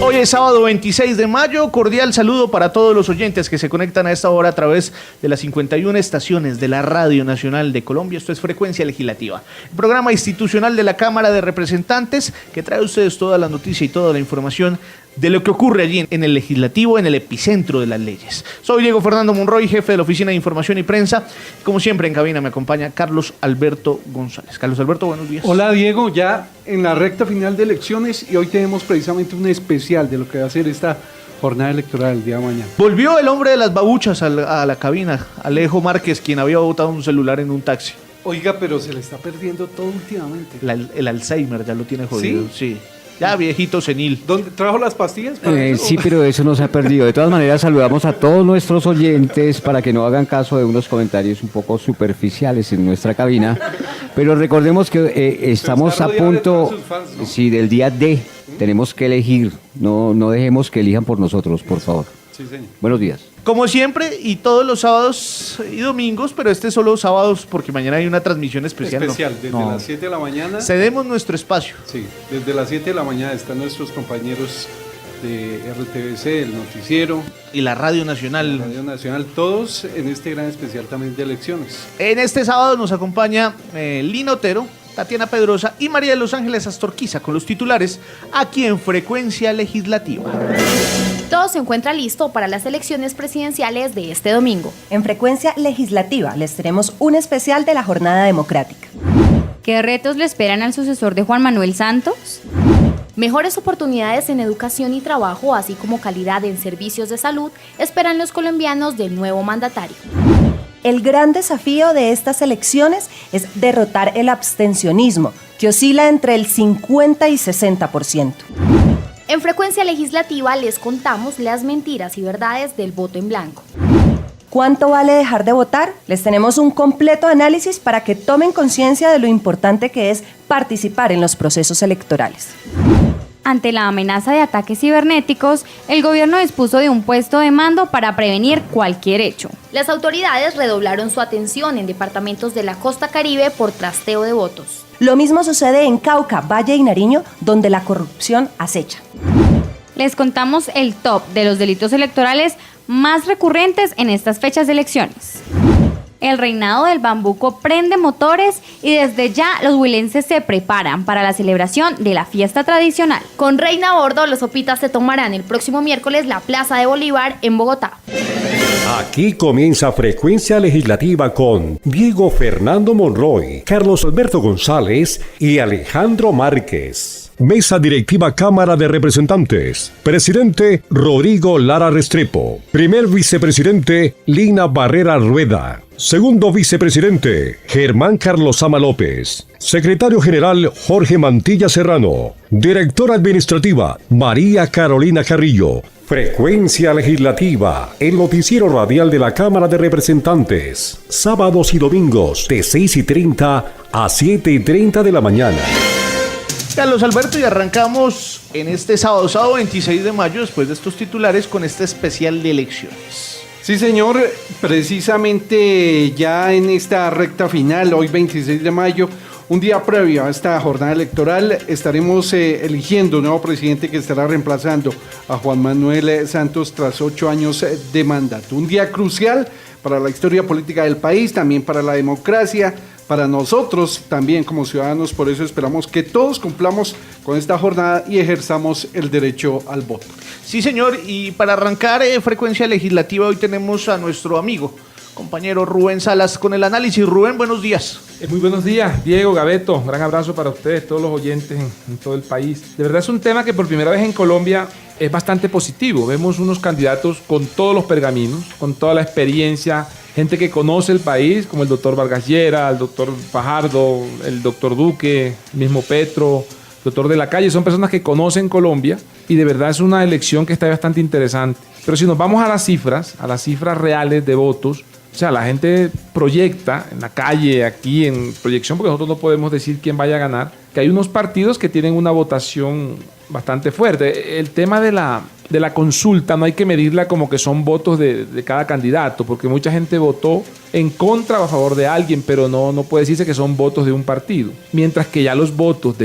Hoy es sábado 26 de mayo, cordial saludo para todos los oyentes que se conectan a esta hora a través de las 51 estaciones de la Radio Nacional de Colombia. Esto es Frecuencia Legislativa, el programa institucional de la Cámara de Representantes que trae a ustedes toda la noticia y toda la información de lo que ocurre allí en el Legislativo, en el epicentro de las leyes. Soy Diego Fernando Monroy, jefe de la Oficina de Información y Prensa. Como siempre en cabina me acompaña Carlos Alberto González. Carlos Alberto, buenos días. Hola Diego, ya en la recta final de elecciones y hoy tenemos precisamente un especial de lo que va a ser esta jornada electoral el día de mañana. Volvió el hombre de las babuchas a la cabina, Alejo Márquez, quien había botado un celular en un taxi. Oiga, pero se le está perdiendo todo últimamente. El Alzheimer ya lo tiene jodido. Sí. Ya viejito senil. ¿Dónde trajo las pastillas? Sí, pero eso no se ha perdido. De todas maneras, saludamos a todos nuestros oyentes para que no hagan caso de unos comentarios un poco superficiales en nuestra cabina. Pero recordemos que estamos a punto del día D. Tenemos que elegir. No dejemos que elijan por nosotros, por favor. Sí, señor. Buenos días. Como siempre, y todos los sábados y domingos, pero solo sábados porque mañana hay una transmisión especial. Desde las 7 de la mañana. Cedemos nuestro espacio. Sí, desde las 7 de la mañana están nuestros compañeros de RTBC, el noticiero. Y la Radio Nacional. La Radio Nacional, todos en este gran especial también de elecciones. En este sábado nos acompaña Lina Otero, Tatiana Pedrosa y María de los Ángeles Astorquiza con los titulares aquí en Frecuencia Legislativa. Todo se encuentra listo para las elecciones presidenciales de este domingo. En Frecuencia Legislativa les tenemos un especial de la jornada democrática. ¿Qué retos le esperan al sucesor de Juan Manuel Santos? Mejores oportunidades en educación y trabajo, así como calidad en servicios de salud, esperan los colombianos del nuevo mandatario. El gran desafío de estas elecciones es derrotar el abstencionismo, que oscila entre el 50 y 60%. En Frecuencia Legislativa les contamos las mentiras y verdades del voto en blanco. ¿Cuánto vale dejar de votar? Les tenemos un completo análisis para que tomen conciencia de lo importante que es participar en los procesos electorales. Ante la amenaza de ataques cibernéticos, el gobierno dispuso de un puesto de mando para prevenir cualquier hecho. Las autoridades redoblaron su atención en departamentos de la costa Caribe por trasteo de votos. Lo mismo sucede en Cauca, Valle y Nariño, donde la corrupción acecha. Les contamos el top de los delitos electorales más recurrentes en estas fechas de elecciones. El reinado del bambuco prende motores y desde ya los huilenses se preparan para la celebración de la fiesta tradicional. Con reina a bordo, los sopitas se tomarán el próximo miércoles la Plaza de Bolívar en Bogotá. Aquí comienza Frecuencia Legislativa con Diego Fernando Monroy, Carlos Alberto González y Alejandro Márquez. Mesa Directiva Cámara de Representantes. Presidente Rodrigo Lara Restrepo. Primer vicepresidente Lina Barrera Rueda. Segundo vicepresidente Germán Carlos Ama López. Secretario general Jorge Mantilla Serrano. Directora administrativa María Carolina Carrillo. Frecuencia Legislativa, el noticiero radial de la Cámara de Representantes. Sábados y domingos de 6:30 a 7:30 de la mañana. Carlos Alberto, y arrancamos en este sábado 26 de mayo, después de estos titulares, con este especial de elecciones. Sí, señor, precisamente ya en esta recta final, hoy 26 de mayo, un día previo a esta jornada electoral, estaremos eligiendo un nuevo presidente que estará reemplazando a Juan Manuel Santos tras 8 años de mandato. Un día crucial para la historia política del país, también para la democracia, para nosotros también como ciudadanos. Por eso esperamos que todos cumplamos con esta jornada y ejerzamos el derecho al voto. Sí, señor, y para arrancar Frecuencia Legislativa hoy tenemos a nuestro amigo, compañero Rubén Salas con el análisis. Rubén, buenos días. Muy buenos días, Diego, Gabeto, un gran abrazo para ustedes, todos los oyentes en todo el país. De verdad es un tema que por primera vez en Colombia es bastante positivo. Vemos unos candidatos con todos los pergaminos, con toda la experiencia, gente que conoce el país, como el doctor Vargas Llera, el doctor Fajardo, el doctor Duque, el mismo Petro, el doctor de la Calle. Son personas que conocen Colombia y de verdad es una elección que está bastante interesante. Pero si nos vamos a las cifras reales de votos, o sea, la gente proyecta en la calle, aquí en proyección, porque nosotros no podemos decir quién vaya a ganar, que hay unos partidos que tienen una votación bastante fuerte. El tema de la de la consulta no hay que medirla como que son votos de cada candidato, porque mucha gente votó en contra o a favor de alguien, pero no puede decirse que son votos de un partido. Mientras que ya los votos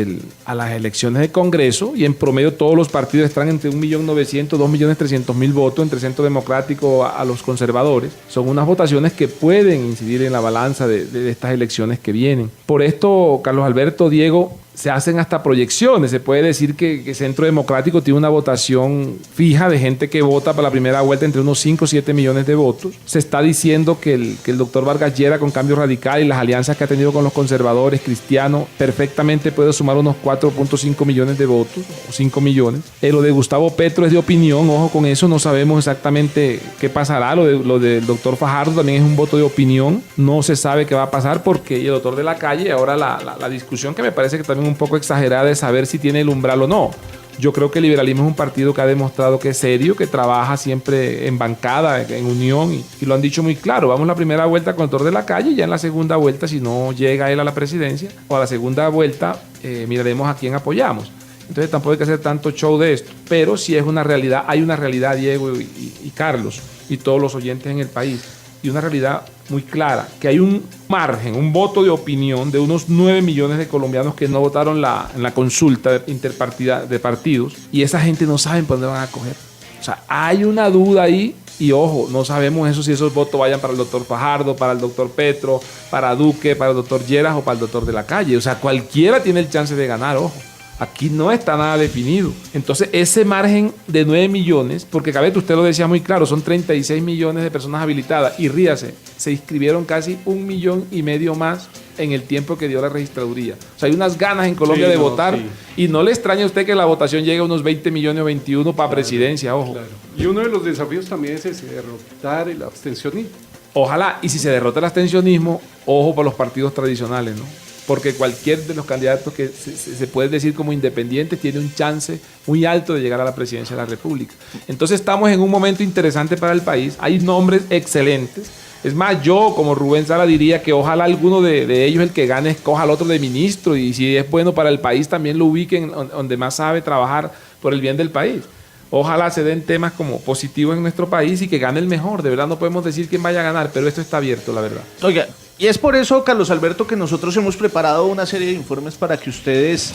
a las elecciones de Congreso, y en promedio todos los partidos están entre 1.900.000, 2.300.000 votos, entre Centro Democrático a los conservadores, son unas votaciones que pueden incidir en la balanza de estas elecciones que vienen. Por esto, Carlos Alberto, Diego, se hacen hasta proyecciones. Se puede decir que Centro Democrático tiene una votación fija de gente que vota para la primera vuelta entre unos 5 o 7 millones de votos. Se está diciendo que el doctor Vargas Llera, con Cambio Radical y las alianzas que ha tenido con los conservadores cristianos, perfectamente puede sumar unos 4.5 millones de votos, o 5 millones. Lo de Gustavo Petro es de opinión, ojo con eso, no sabemos exactamente qué pasará. Lo del doctor Fajardo también es un voto de opinión, no se sabe qué va a pasar, porque el doctor de la Calle, ahora la discusión que me parece que también un poco exagerada de saber si tiene el umbral o no. Yo creo que el liberalismo es un partido que ha demostrado que es serio, que trabaja siempre en bancada, en unión, y lo han dicho muy claro. Vamos la primera vuelta con el doctor de la Calle, y ya en la segunda vuelta, si no llega él a la presidencia, o a la segunda vuelta, miraremos a quién apoyamos. Entonces tampoco hay que hacer tanto show de esto, pero sí es una realidad, hay una realidad, Diego y Carlos, y todos los oyentes en el país, y una realidad muy clara, que hay un margen, un voto de opinión de unos 9 millones de colombianos que no votaron en la consulta interpartida de partidos, y esa gente no sabe por dónde van a coger. O sea, hay una duda ahí, y ojo, no sabemos eso, si esos votos vayan para el doctor Fajardo, para el doctor Petro, para Duque, para el doctor Lleras o para el doctor de la Calle. O sea, cualquiera tiene el chance de ganar, ojo. Aquí no está nada definido. Entonces, ese margen de 9 millones, porque Gabeto, usted lo decía muy claro, son 36 millones de personas habilitadas. Y ríase, se inscribieron casi 1,5 millones más en el tiempo que dio la registraduría. O sea, hay unas ganas en Colombia de votar. Sí. Y no le extraña a usted que la votación llegue a unos 20 millones o 21 para presidencia, ojo. Claro. Y uno de los desafíos también es ese, derrotar el abstencionismo. Ojalá, y si se derrota el abstencionismo, ojo para los partidos tradicionales, ¿no? Porque cualquier de los candidatos que se puede decir como independiente tiene un chance muy alto de llegar a la presidencia de la República. Entonces estamos en un momento interesante para el país, hay nombres excelentes. Es más, yo como Rubén Sala diría que ojalá alguno de ellos, el que gane, escoja al otro de ministro, y si es bueno para el país también lo ubiquen donde más sabe trabajar por el bien del país. Ojalá se den temas como positivos en nuestro país y que gane el mejor. De verdad no podemos decir quién vaya a ganar, pero esto está abierto, la verdad. Oiga, y es por eso, Carlos Alberto, que nosotros hemos preparado una serie de informes para que ustedes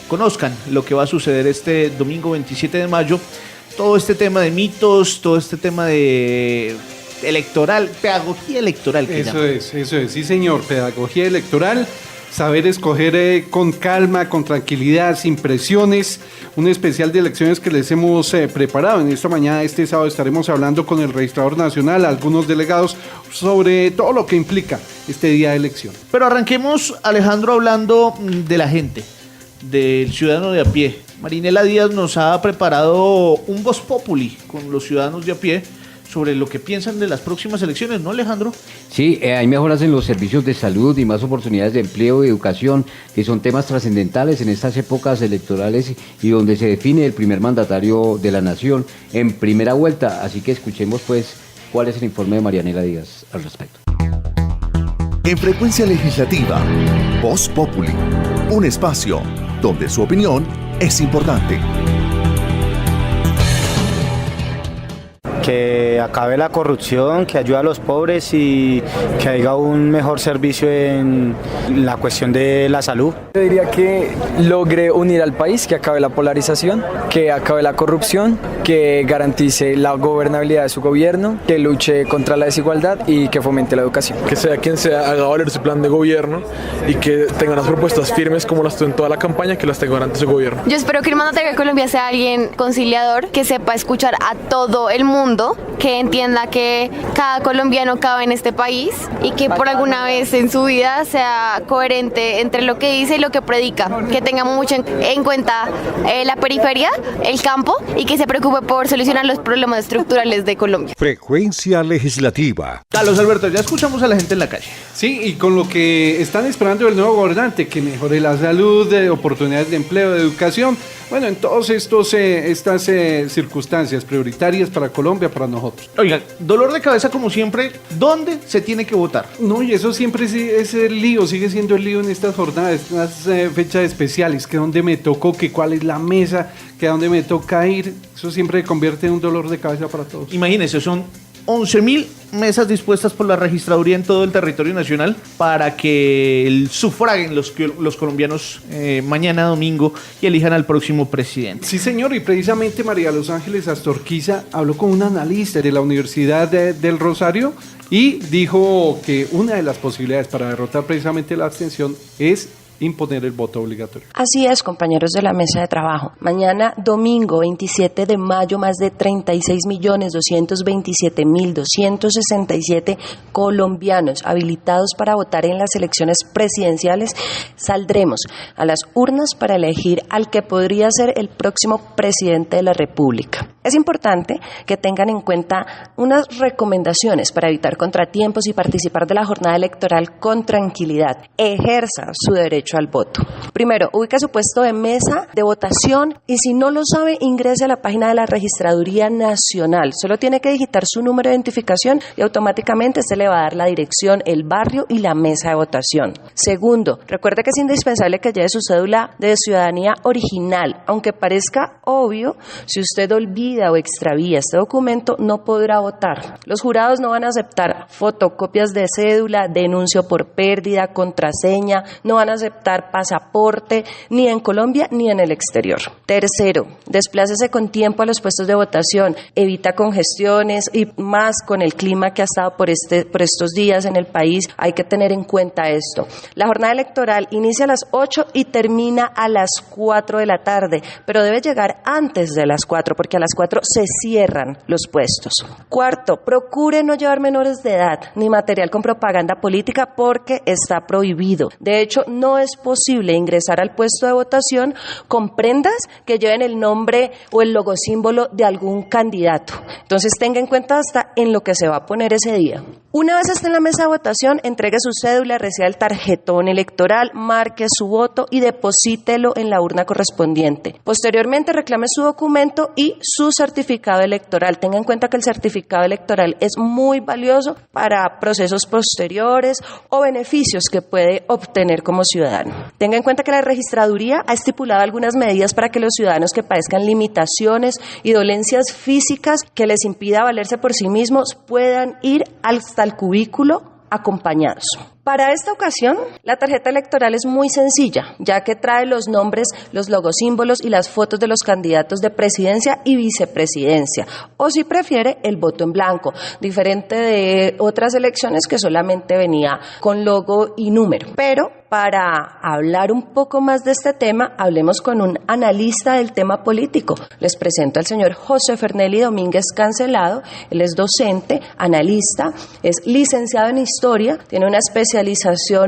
conozcan lo que va a suceder este domingo 27 de mayo. Todo este tema de mitos, todo este tema de electoral, pedagogía electoral. Eso es, sí señor, pedagogía electoral. Saber escoger con calma, con tranquilidad, sin presiones. Un especial de elecciones que les hemos preparado. En esta mañana, este sábado, estaremos hablando con el registrador nacional, algunos delegados, sobre todo lo que implica este día de elección. Pero arranquemos, Alejandro, hablando de la gente, del ciudadano de a pie. Marinela Díaz nos ha preparado un Voz Populi con los ciudadanos de a pie sobre lo que piensan de las próximas elecciones, ¿no, Alejandro? Sí, hay mejoras en los servicios de salud y más oportunidades de empleo y educación, que son temas trascendentales en estas épocas electorales y donde se define el primer mandatario de la nación en primera vuelta. Así que escuchemos pues cuál es el informe de Marianela Díaz al respecto. En Frecuencia Legislativa, Voz Populi, un espacio donde su opinión es importante. Que acabe la corrupción, que ayude a los pobres y que haya un mejor servicio en la cuestión de la salud. Yo diría que logre unir al país, que acabe la polarización, que acabe la corrupción, que garantice la gobernabilidad de su gobierno, que luche contra la desigualdad y que fomente la educación. Que sea quien sea, haga valer su plan de gobierno y que tenga unas propuestas firmes como las tuvo en toda la campaña, que las tenga durante su gobierno. Yo espero que el mandatario de Colombia sea alguien conciliador, que sepa escuchar a todo el mundo, que entienda que cada colombiano cabe en este país y que por alguna vez en su vida sea coherente entre lo que dice y lo que predica, que tenga mucho en cuenta la periferia, el campo, y que se preocupe por solucionar los problemas estructurales de Colombia. Frecuencia Legislativa. Carlos Alberto, ya escuchamos a la gente en la calle. Sí, y con lo que están esperando del nuevo gobernante, que mejore la salud, oportunidades de empleo, de educación. Bueno, en todas estas circunstancias prioritarias para Colombia, Colombia, para nosotros. Oigan, dolor de cabeza como siempre, ¿dónde se tiene que votar? No, y eso siempre es el lío, sigue siendo el lío en estas jornadas, estas fechas especiales, que dónde me tocó, que cuál es la mesa, que a dónde me toca ir, eso siempre se convierte en un dolor de cabeza para todos. Imagínense, son 11.000 mesas dispuestas por la registraduría en todo el territorio nacional para que sufraguen los colombianos mañana domingo y elijan al próximo presidente. Sí, señor, y precisamente María Los Ángeles Astorquiza habló con un analista de la Universidad del Rosario y dijo que una de las posibilidades para derrotar precisamente la abstención es imponer el voto obligatorio. Así es, compañeros de la mesa de trabajo. Mañana, domingo 27 de mayo, más de 36.227.267 colombianos habilitados para votar en las elecciones presidenciales saldremos a las urnas para elegir al que podría ser el próximo presidente de la República. Es importante que tengan en cuenta unas recomendaciones para evitar contratiempos y participar de la jornada electoral con tranquilidad. Ejerza su derecho al voto. Primero, ubica su puesto de mesa de votación y si no lo sabe, ingrese a la página de la Registraduría Nacional. Solo tiene que digitar su número de identificación y automáticamente se le va a dar la dirección, el barrio y la mesa de votación. Segundo, recuerde que es indispensable que lleve su cédula de ciudadanía original. Aunque parezca obvio, si usted olvida o extravía este documento, no podrá votar. Los jurados no van a aceptar fotocopias de cédula, denuncio por pérdida, contraseña, no van a aceptar pasaporte, ni en Colombia ni en el exterior. Tercero, desplácese con tiempo a los puestos de votación, evita congestiones y más con el clima que ha estado por estos días en el país, hay que tener en cuenta esto. La jornada electoral inicia a las 8 y termina a las 4 de la tarde, pero debe llegar antes de las 4 porque a las 4 se cierran los puestos. Cuarto, procure no llevar menores de edad ni material con propaganda política porque está prohibido. De hecho, no es posible ingresar al puesto de votación con prendas que lleven el nombre o el logosímbolo de algún candidato. Entonces tenga en cuenta hasta en lo que se va a poner ese día. Una vez esté en la mesa de votación, entregue su cédula, reciba el tarjetón electoral, marque su voto y deposítelo en la urna correspondiente. Posteriormente reclame su documento y su certificado electoral. Tenga en cuenta que el certificado electoral es muy valioso para procesos posteriores o beneficios que puede obtener como ciudadano. Tenga en cuenta que la registraduría ha estipulado algunas medidas para que los ciudadanos que padezcan limitaciones y dolencias físicas que les impida valerse por sí mismos puedan ir hasta el cubículo acompañados. Para esta ocasión, la tarjeta electoral es muy sencilla, ya que trae los nombres, los logosímbolos y las fotos de los candidatos de presidencia y vicepresidencia, o si prefiere, el voto en blanco, diferente de otras elecciones que solamente venía con logo y número. Pero para hablar un poco más de este tema, hablemos con un analista del tema político. Les presento al señor José Fernelly Domínguez Cancelado. Él es docente, analista, es licenciado en Historia, tiene una especialización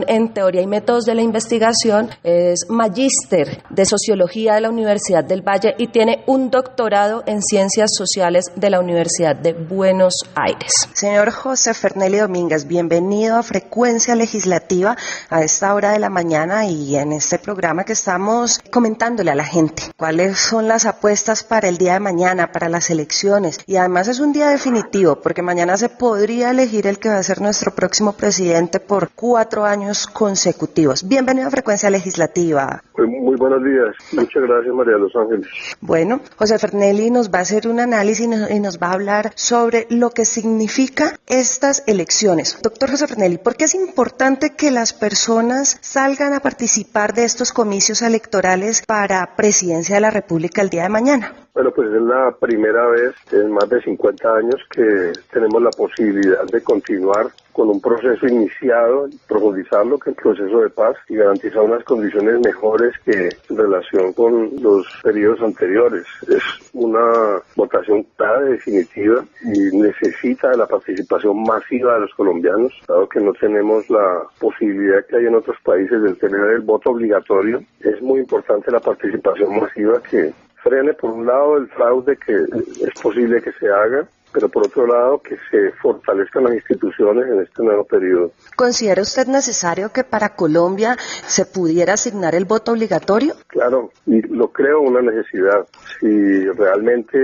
en Teoría y Métodos de la Investigación, es magíster de Sociología de la Universidad del Valle y tiene un doctorado en Ciencias Sociales de la Universidad de Buenos Aires. Señor José Fernelly Domínguez, bienvenido a Frecuencia Legislativa a esta hora de la mañana y en este programa que estamos comentándole a la gente cuáles son las apuestas para el día de mañana, para las elecciones, y además es un día definitivo porque mañana se podría elegir el que va a ser nuestro próximo presidente por 4 años consecutivos. Bienvenido a Frecuencia Legislativa. Muy buenos días, muchas gracias María Los Ángeles. Bueno, José Fernelly nos va a hacer un análisis y nos va a hablar sobre lo que significa estas elecciones. Doctor José Fernelly, ¿por qué es importante que las personas salgan a participar de estos comicios electorales para Presidencia de la República el día de mañana? Bueno, pues es la primera vez en más de 50 años que tenemos la posibilidad de continuar con un proceso iniciado, profundizarlo, que es el proceso de paz y garantizar unas condiciones mejores que en relación con los periodos anteriores. Es una votación clara, definitiva y necesita de la participación masiva de los colombianos, dado que no tenemos la posibilidad que hay en otros países de tener el voto obligatorio. Es muy importante la participación masiva que frene por un lado el fraude que es posible que se haga, pero por otro lado que se fortalezcan las instituciones en este nuevo periodo. ¿Considera usted necesario que para Colombia se pudiera asignar el voto obligatorio? Claro, y lo creo una necesidad. Si realmente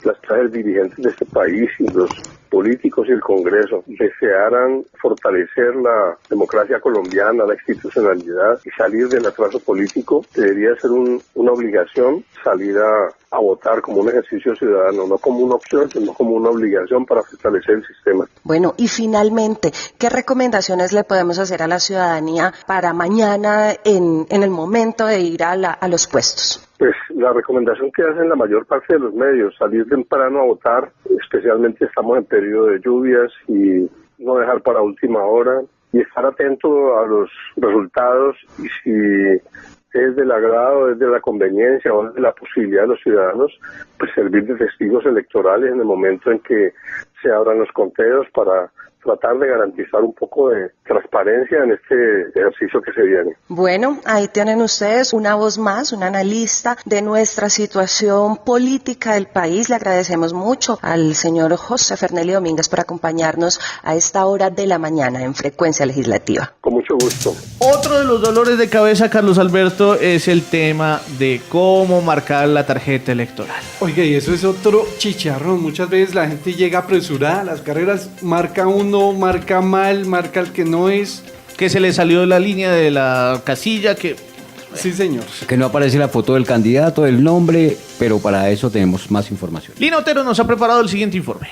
las clases dirigentes de este país y los políticos y el Congreso desearan fortalecer la democracia colombiana, la institucionalidad y salir del atraso político, debería ser una obligación salir a votar como un ejercicio ciudadano, no como una opción, sino como una obligación para fortalecer el sistema. Bueno, y finalmente, ¿qué recomendaciones le podemos hacer a la ciudadanía para mañana en el momento de ir a los puestos? Pues la recomendación que hacen la mayor parte de los medios, salir temprano a votar, especialmente estamos en periodo de lluvias, y no dejar para última hora y estar atento a los resultados, y si es del agrado, es de la conveniencia o es de la posibilidad de los ciudadanos, pues servir de testigos electorales en el momento en que se abran los conteos para tratar de garantizar un poco de transparencia en este ejercicio que se viene. Bueno, ahí tienen ustedes una voz más, un analista de nuestra situación política del país. Le agradecemos mucho al señor José Fernelio Domínguez por acompañarnos a esta hora de la mañana en Frecuencia Legislativa. Con mucho gusto. Otro de los dolores de cabeza, Carlos Alberto, es el tema de cómo marcar la tarjeta electoral. Oiga, y eso es otro chicharrón. Muchas veces la gente llega apresurada a las carreras, marca uno, marca mal, marca el que no es. Que se le salió de la línea de la casilla, que... Sí, señor. Que no aparece la foto del candidato, el nombre, pero para eso tenemos más información. Lina Otero nos ha preparado el siguiente informe.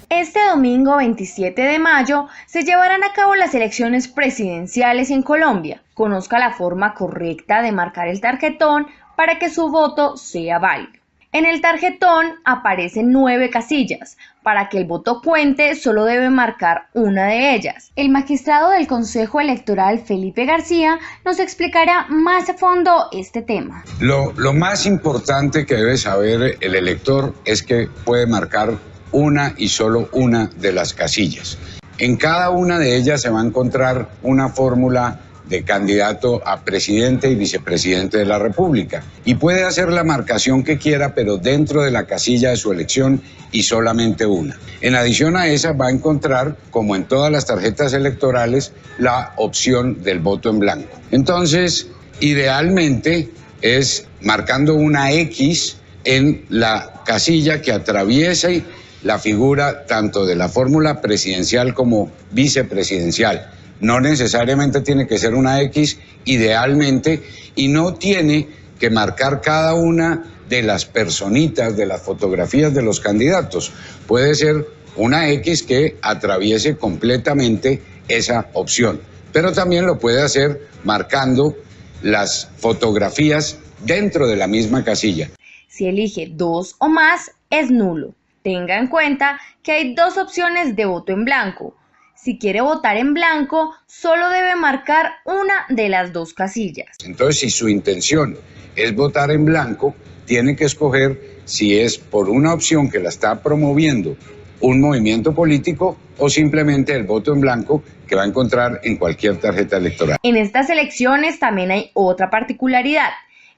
Este domingo 27 de mayo se llevarán a cabo las elecciones presidenciales en Colombia. Conozca la forma correcta de marcar el tarjetón para que su voto sea válido. En el tarjetón aparecen 9 casillas. Para que el voto cuente, solo debe marcar una de ellas. El magistrado del Consejo Electoral, Felipe García, nos explicará más a fondo este tema. Lo más importante que debe saber el elector es que puede marcar una y solo una de las casillas. En cada una de ellas se va a encontrar una fórmula de candidato a presidente y vicepresidente de la República. Y puede hacer la marcación que quiera, pero dentro de la casilla de su elección y solamente una. En adición a esa va a encontrar, como en todas las tarjetas electorales, la opción del voto en blanco. Entonces, idealmente es marcando una X en la casilla que atraviese la figura tanto de la fórmula presidencial como vicepresidencial. No necesariamente tiene que ser una X, idealmente, y no tiene que marcar cada una de las personitas, de las fotografías de los candidatos. Puede ser una X que atraviese completamente esa opción, pero también lo puede hacer marcando las fotografías dentro de la misma casilla. Si elige 2 o más, es nulo. Tenga en cuenta que hay 2 opciones de voto en blanco. Si quiere votar en blanco, solo debe marcar una de las 2 casillas. Entonces, si su intención es votar en blanco, tiene que escoger si es por una opción que la está promoviendo un movimiento político o simplemente el voto en blanco que va a encontrar en cualquier tarjeta electoral. En estas elecciones también hay otra particularidad.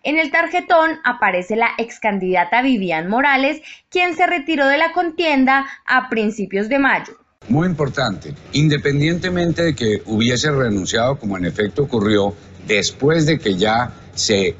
En el tarjetón aparece la excandidata Vivian Morales, quien se retiró de la contienda a principios de mayo. Muy importante, independientemente de que hubiese renunciado, como en efecto ocurrió, después de que ya se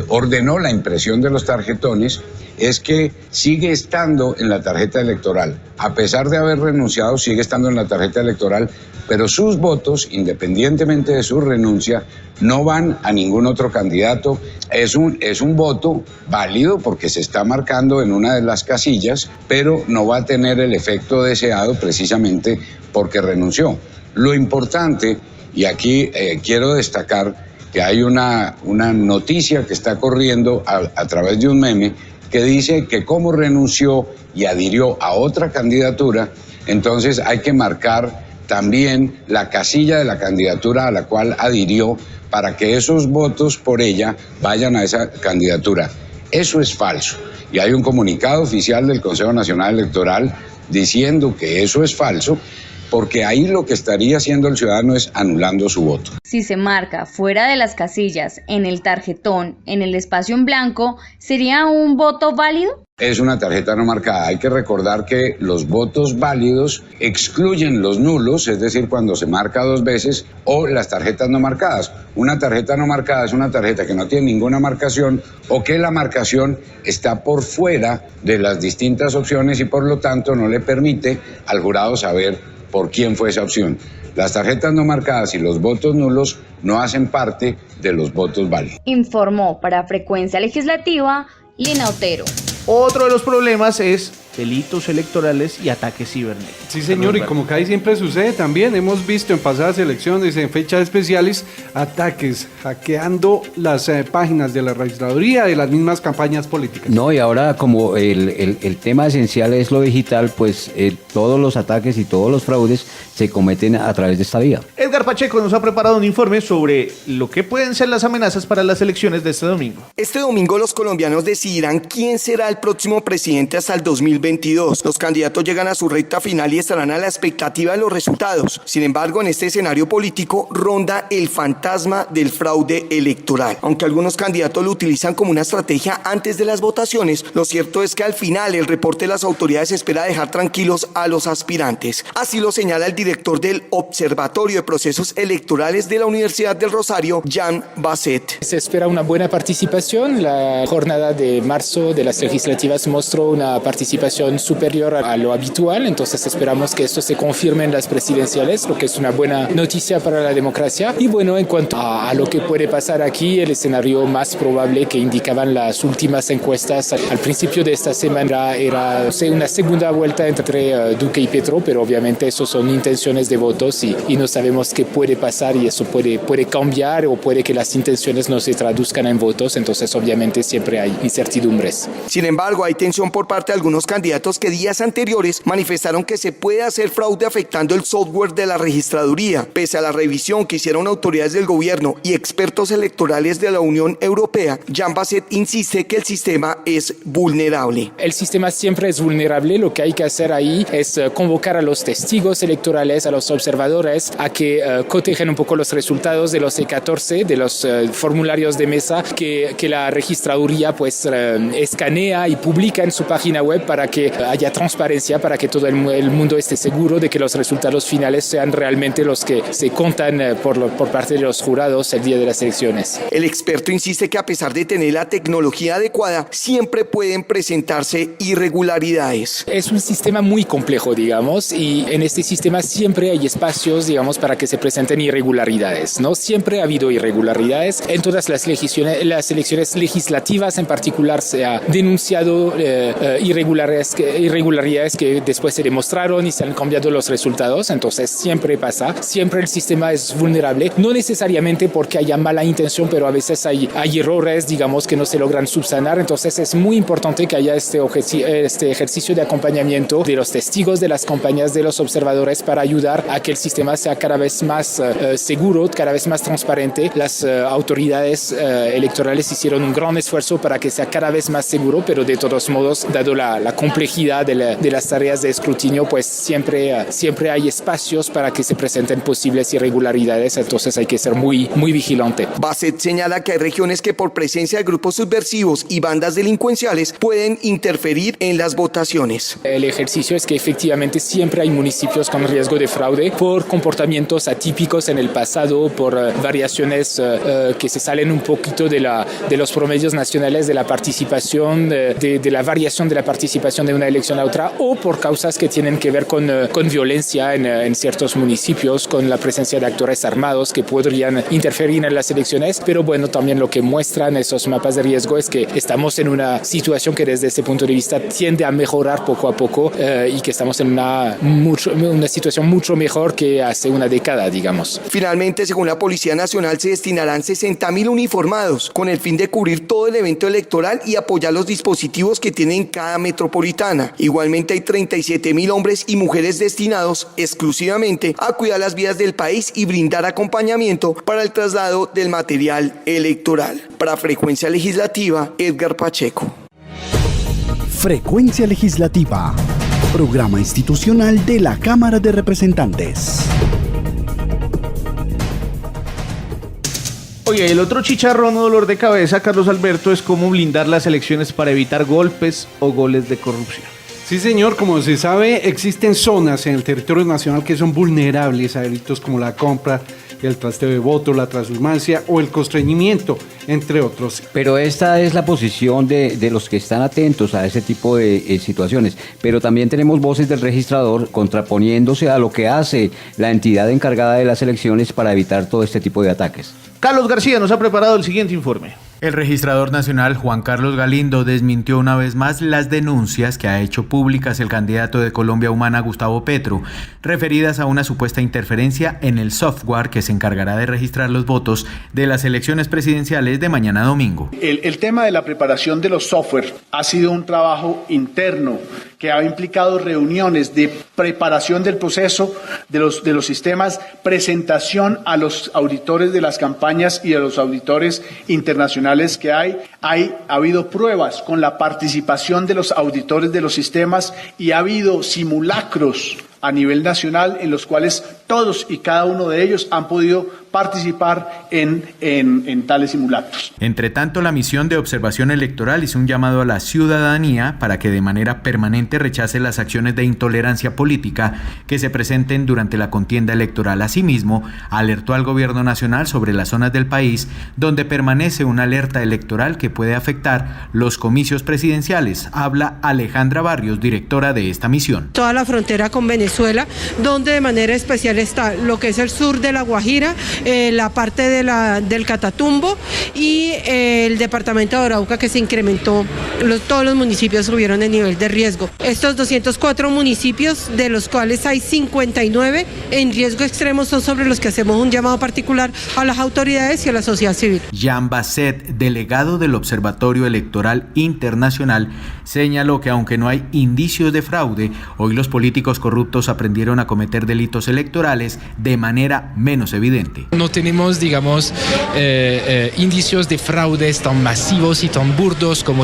ordenó la impresión de los tarjetones, es que sigue estando en la tarjeta electoral. A pesar de haber renunciado, sigue estando en la tarjeta electoral, pero sus votos, independientemente de su renuncia, no van a ningún otro candidato. Es un voto válido porque se está marcando en una de las casillas, pero no va a tener el efecto deseado precisamente porque renunció. Lo importante, y aquí quiero destacar que hay una noticia que está corriendo a través de un meme que dice que como renunció y adhirió a otra candidatura, entonces hay que marcar también la casilla de la candidatura a la cual adhirió para que esos votos por ella vayan a esa candidatura. Eso es falso. Y hay un comunicado oficial del Consejo Nacional Electoral diciendo que eso es falso, porque ahí lo que estaría haciendo el ciudadano es anulando su voto. Si se marca fuera de las casillas, en el tarjetón, en el espacio en blanco, ¿sería un voto válido? es una tarjeta no marcada. Hay que recordar que los votos válidos excluyen los nulos, es decir, cuando se marca 2 veces, o las tarjetas no marcadas. Una tarjeta no marcada es una tarjeta que no tiene ninguna marcación o que la marcación está por fuera de las distintas opciones y por lo tanto no le permite al jurado saber por quién fue esa opción. Las tarjetas no marcadas y los votos nulos no hacen parte de los votos válidos. Informó para Frecuencia Legislativa Lina Otero. Otro de los problemas es delitos electorales y ataques cibernéticos. Sí, señor, y como casi siempre sucede también, hemos visto en pasadas elecciones, en fechas especiales, ataques, hackeando las páginas de la registraduría, de las mismas campañas políticas. No, y ahora como el tema esencial es lo digital, pues todos los ataques y todos los fraudes se cometen a través de esta vía. Edgar Pacheco nos ha preparado un informe sobre lo que pueden ser las amenazas para las elecciones de este domingo. Este domingo los colombianos decidirán quién será el próximo presidente hasta el 2022. Los candidatos llegan a su recta final y estarán a la expectativa de los resultados. Sin embargo, en este escenario político ronda el fantasma del fraude electoral. Aunque algunos candidatos lo utilizan como una estrategia antes de las votaciones, lo cierto es que al final el reporte de las autoridades espera dejar tranquilos a los aspirantes. Así lo señala el director del Observatorio de Procesos Electorales de la Universidad del Rosario, Jean Basset. Se espera una buena participación. La jornada de marzo de las legislativas mostró una participación superior a lo habitual, entonces esperamos que esto se confirme en las presidenciales, lo que es una buena noticia para la democracia. Y bueno, en cuanto a lo que puede pasar aquí, el escenario más probable que indicaban las últimas encuestas al principio de esta semana era una segunda vuelta entre Duque y Petro, pero obviamente eso son intenciones de votos y no sabemos qué puede pasar y eso puede cambiar o puede que las intenciones no se traduzcan en votos, entonces obviamente siempre hay incertidumbres. Sin embargo, hay tensión por parte de algunos candidatos que días anteriores manifestaron que se puede hacer fraude afectando el software de la registraduría. Pese a la revisión que hicieron autoridades del gobierno y expertos electorales de la Unión Europea, Jean Basset insiste que el sistema es vulnerable. El sistema siempre es vulnerable, lo que hay que hacer ahí es convocar a los testigos electorales, a los observadores, a que cotejen un poco los resultados de los E14, de los formularios de mesa que la registraduría pues escanea y publica en su página web para que haya transparencia, para que todo el mundo esté seguro de que los resultados finales sean realmente los que se contan por parte de los jurados el día de las elecciones. El experto insiste que a pesar de tener la tecnología adecuada, siempre pueden presentarse irregularidades. Es un sistema muy complejo, digamos, y en este sistema siempre hay espacios, digamos, para que se presenten irregularidades, ¿no? Siempre ha habido irregularidades. En todas las elecciones legislativas en particular se ha denunciado irregularidades que después se demostraron y se han cambiado los resultados, entonces siempre pasa, siempre el sistema es vulnerable, no necesariamente porque haya mala intención, pero a veces hay errores, digamos, que no se logran subsanar, entonces es muy importante que haya este ejercicio de acompañamiento de los testigos de las campañas, de los observadores, para ayudar a que el sistema sea cada vez más seguro, cada vez más transparente. Las autoridades electorales hicieron un gran esfuerzo para que sea cada vez más seguro, pero de todos modos, dado la complejidad de las tareas de escrutinio, pues siempre hay espacios para que se presenten posibles irregularidades, entonces hay que ser muy, muy vigilante. Basset señala que hay regiones que por presencia de grupos subversivos y bandas delincuenciales pueden interferir en las votaciones. El ejercicio es que efectivamente siempre hay municipios con riesgo de fraude por comportamientos atípicos en el pasado, por variaciones que se salen un poquito de los promedios nacionales de la participación, de la variación de la participación de una elección a otra, o por causas que tienen que ver con violencia en ciertos municipios, con la presencia de actores armados que podrían interferir en las elecciones. Pero bueno, también lo que muestran esos mapas de riesgo es que estamos en una situación que desde ese punto de vista tiende a mejorar poco a poco y que estamos en una situación mucho mejor que hace una década, digamos. Finalmente, según la Policía Nacional, se destinarán 60.000 uniformados con el fin de cubrir todo el evento electoral y apoyar los dispositivos que tienen cada metropolitana. Igualmente hay 37.000 hombres y mujeres destinados exclusivamente a cuidar las vías del país y brindar acompañamiento para el traslado del material electoral. Para Frecuencia Legislativa, Edgar Pacheco. Frecuencia Legislativa, programa institucional de la Cámara de Representantes. Oye, el otro chicharrón o dolor de cabeza, Carlos Alberto, es cómo blindar las elecciones para evitar golpes o goles de corrupción. Sí, señor, como se sabe, existen zonas en el territorio nacional que son vulnerables a delitos como la compra, el trasteo de votos, la transhumancia o el constreñimiento, entre otros. Pero esta es la posición de los que están atentos a ese tipo de situaciones. Pero también tenemos voces del registrador contraponiéndose a lo que hace la entidad encargada de las elecciones para evitar todo este tipo de ataques. Carlos García nos ha preparado el siguiente informe. El registrador nacional Juan Carlos Galindo desmintió una vez más las denuncias que ha hecho públicas el candidato de Colombia Humana Gustavo Petro, referidas a una supuesta interferencia en el software que se encargará de registrar los votos de las elecciones presidenciales de mañana domingo. El tema de la preparación de los software ha sido un trabajo interno que ha implicado reuniones de preparación del proceso de los sistemas, presentación a los auditores de las campañas y a los auditores internacionales que ha habido pruebas con la participación de los auditores de los sistemas y ha habido simulacros a nivel nacional en los cuales todos y cada uno de ellos han podido participar en tales simulacros. Entre tanto, la misión de observación electoral hizo un llamado a la ciudadanía para que de manera permanente rechace las acciones de intolerancia política que se presenten durante la contienda electoral. Asimismo, alertó al gobierno nacional sobre las zonas del país donde permanece una alerta electoral que puede afectar los comicios presidenciales. Habla Alejandra Barrios, directora de esta misión. Toda la frontera con Venezuela, donde de manera especial está lo que es el sur de La Guajira, la parte del Catatumbo y el departamento de Arauca, que se incrementó, todos los municipios subieron el nivel de riesgo. Estos 204 municipios, de los cuales hay 59 en riesgo extremo, son sobre los que hacemos un llamado particular a las autoridades y a la sociedad civil. Jean Basset, delegado del Observatorio Electoral Internacional, señaló que aunque no hay indicios de fraude, hoy los políticos corruptos aprendieron a cometer delitos electorales de manera menos evidente. No tenemos, digamos, indicios de fraudes tan masivos y tan burdos como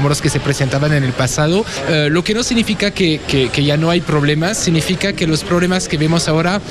los que se presentaban en el pasado, lo que no significa que ya no hay problemas, significa que los problemas que vemos ahora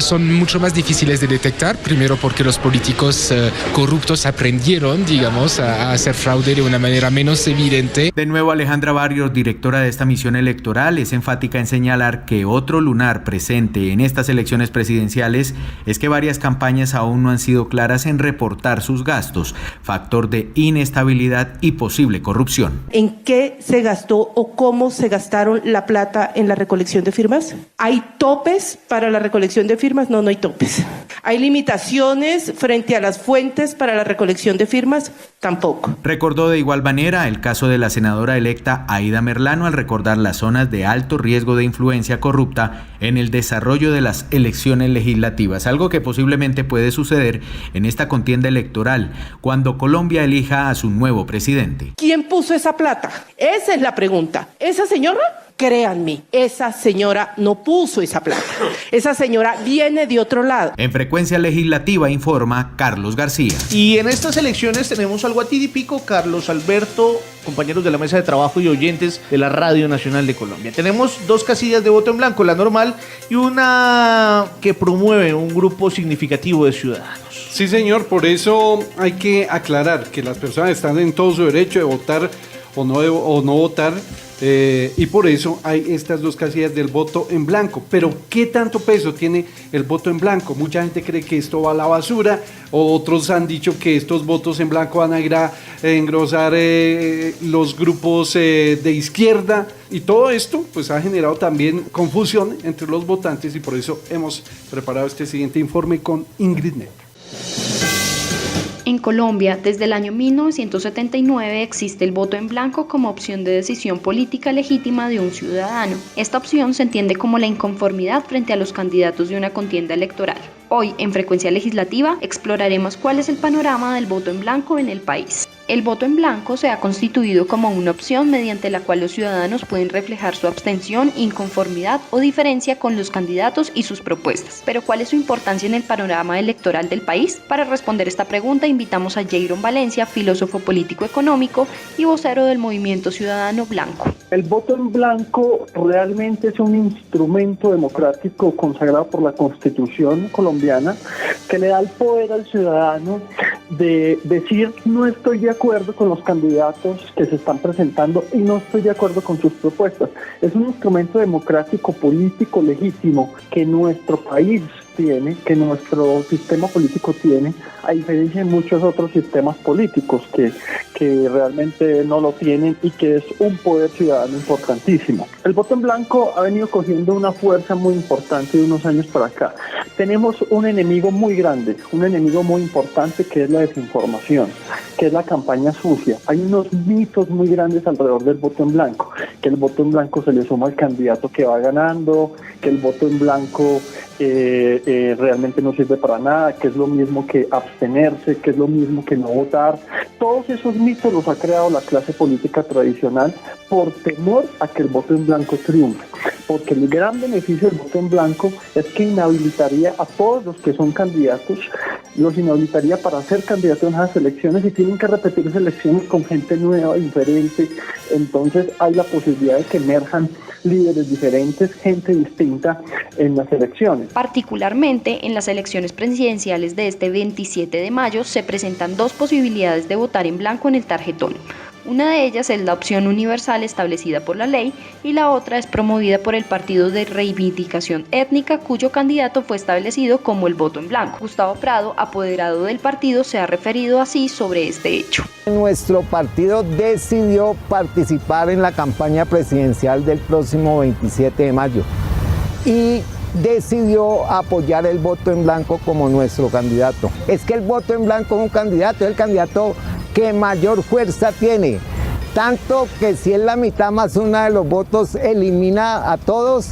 son mucho más difíciles de detectar, primero porque los políticos corruptos aprendieron, digamos, a hacer fraude de una manera menos evidente. De nuevo, Alejandra Barrios, directora de esta misión electoral, es enfática en señalar que otro lunar presente en estas elecciones presidenciales es que varias campañas aún no han sido claras en reportar sus gastos, factor de inestabilidad y posible corrupción. ¿En qué se gastó o cómo se gastaron la plata en la recolección de firmas? ¿Hay topes para la recolección de firmas? No hay topes. ¿Hay limitaciones frente a las fuentes para la recolección de firmas? Tampoco. Recordó de igual manera el caso de la senadora electa Aida Merlano al recordar las zonas de alto riesgo de influencia corrupta en el desarrollo de las elecciones legislativas, algo que posiblemente puede suceder en esta contienda electoral cuando Colombia elija a su nuevo presidente. ¿Quién puso esa plata? Esa es la pregunta. ¿Esa señora? Créanme, esa señora no puso esa plata. Esa señora viene de otro lado. En Frecuencia Legislativa informa Carlos García. Y en estas elecciones tenemos algo atípico, Carlos Alberto, compañeros de la mesa de trabajo y oyentes de la Radio Nacional de Colombia. Tenemos dos casillas de voto en blanco, la normal y una que promueve un grupo significativo de ciudadanos. Sí, señor, por eso hay que aclarar que las personas están en todo su derecho de votar o no votar. Y por eso hay estas dos casillas del voto en blanco. Pero ¿qué tanto peso tiene el voto en blanco? Mucha gente cree que esto va a la basura, otros han dicho que estos votos en blanco van a ir a engrosar los grupos de izquierda, y todo esto pues ha generado también confusión entre los votantes, y por eso hemos preparado este siguiente informe con Ingrid Net. En Colombia, desde el año 1979 existe el voto en blanco como opción de decisión política legítima de un ciudadano. Esta opción se entiende como la inconformidad frente a los candidatos de una contienda electoral. Hoy, en Frecuencia Legislativa, exploraremos cuál es el panorama del voto en blanco en el país. El voto en blanco se ha constituido como una opción mediante la cual los ciudadanos pueden reflejar su abstención, inconformidad o diferencia con los candidatos y sus propuestas. Pero ¿cuál es su importancia en el panorama electoral del país? Para responder esta pregunta invitamos a Jairon Valencia, filósofo político-económico y vocero del Movimiento Ciudadano Blanco. El voto en blanco realmente es un instrumento democrático consagrado por la Constitución colombiana que le da el poder al ciudadano de decir no estoy de acuerdo con los candidatos que se están presentando y no estoy de acuerdo con sus propuestas. Es un instrumento democrático político legítimo que nuestro país tiene, que nuestro sistema político tiene, a diferencia de muchos otros sistemas políticos que realmente no lo tienen y que es un poder ciudadano importantísimo. El voto en blanco ha venido cogiendo una fuerza muy importante de unos años para acá. Tenemos un enemigo muy grande, un enemigo muy importante que es la desinformación, que es la campaña sucia. Hay unos mitos muy grandes alrededor del voto en blanco, que el voto en blanco se le suma al candidato que va ganando, que el voto en blanco realmente no sirve para nada, que es lo mismo que abstenerse, que es lo mismo que no votar. Todos esos mitos los ha creado la clase política tradicional por temor a que el voto en blanco triunfe, porque el gran beneficio del voto en blanco es que inhabilitaría a todos los que son candidatos, los inhabilitaría para ser candidatos en las elecciones y tienen que repetir elecciones con gente nueva, diferente. Entonces hay la posibilidad de que emerjan líderes diferentes, gente distinta en las elecciones. Particularmente en las elecciones presidenciales de este 27 de mayo se presentan dos posibilidades de votar en blanco en el tarjetón. Una de ellas es la opción universal establecida por la ley y la otra es promovida por el Partido de Reivindicación Étnica, cuyo candidato fue establecido como el voto en blanco. Gustavo Prado, apoderado del partido, se ha referido así sobre este hecho. Nuestro partido decidió participar en la campaña presidencial del próximo 27 de mayo y decidió apoyar el voto en blanco como nuestro candidato. Es que el voto en blanco es un candidato, es el candidato que mayor fuerza tiene, tanto que si es la mitad más una de los votos elimina a todos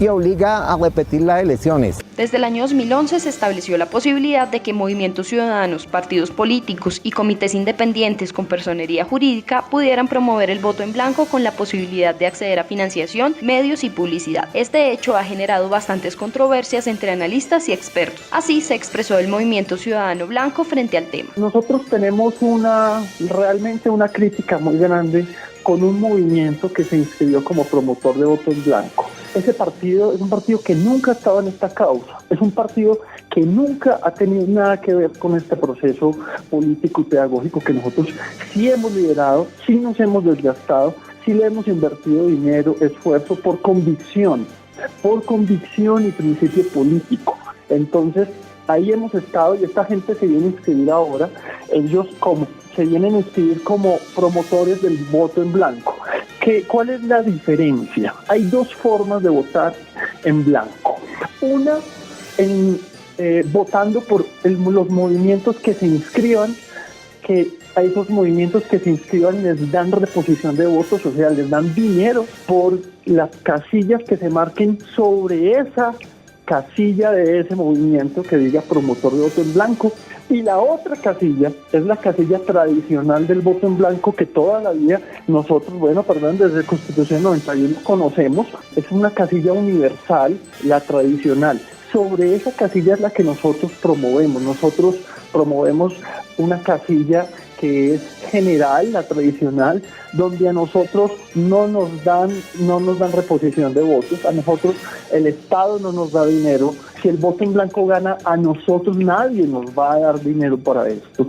y obliga a repetir las elecciones. Desde el año 2011 se estableció la posibilidad de que movimientos ciudadanos, partidos políticos y comités independientes con personería jurídica pudieran promover el voto en blanco con la posibilidad de acceder a financiación, medios y publicidad. Este hecho ha generado bastantes controversias entre analistas y expertos. Así se expresó el Movimiento Ciudadano Blanco frente al tema. Nosotros tenemos realmente una crítica muy grande con un movimiento que se inscribió como promotor de voto en blanco. Ese partido es un partido que nunca ha estado en esta causa, es un partido que nunca ha tenido nada que ver con este proceso político y pedagógico que nosotros sí hemos liderado, sí nos hemos desgastado, sí le hemos invertido dinero, esfuerzo por convicción y principio político. Entonces, ahí hemos estado y esta gente se viene a inscribir ahora, ellos se vienen a inscribir como promotores del voto en blanco. ¿Cuál es la diferencia? Hay dos formas de votar en blanco. Una, votando por los movimientos que se inscriban, que a esos movimientos que se inscriban les dan reposición de votos, o sea, les dan dinero por las casillas que se marquen sobre esa casilla de ese movimiento que diga promotor de voto en blanco. Y la otra casilla es la casilla tradicional del voto en blanco que toda la vida nosotros, desde la Constitución 91 conocemos, es una casilla universal, la tradicional. Sobre esa casilla es la que nosotros promovemos una casilla que es general, la tradicional, donde a nosotros no nos dan reposición de votos, a nosotros el Estado no nos da dinero. Si el voto en blanco gana, a nosotros nadie nos va a dar dinero para esto,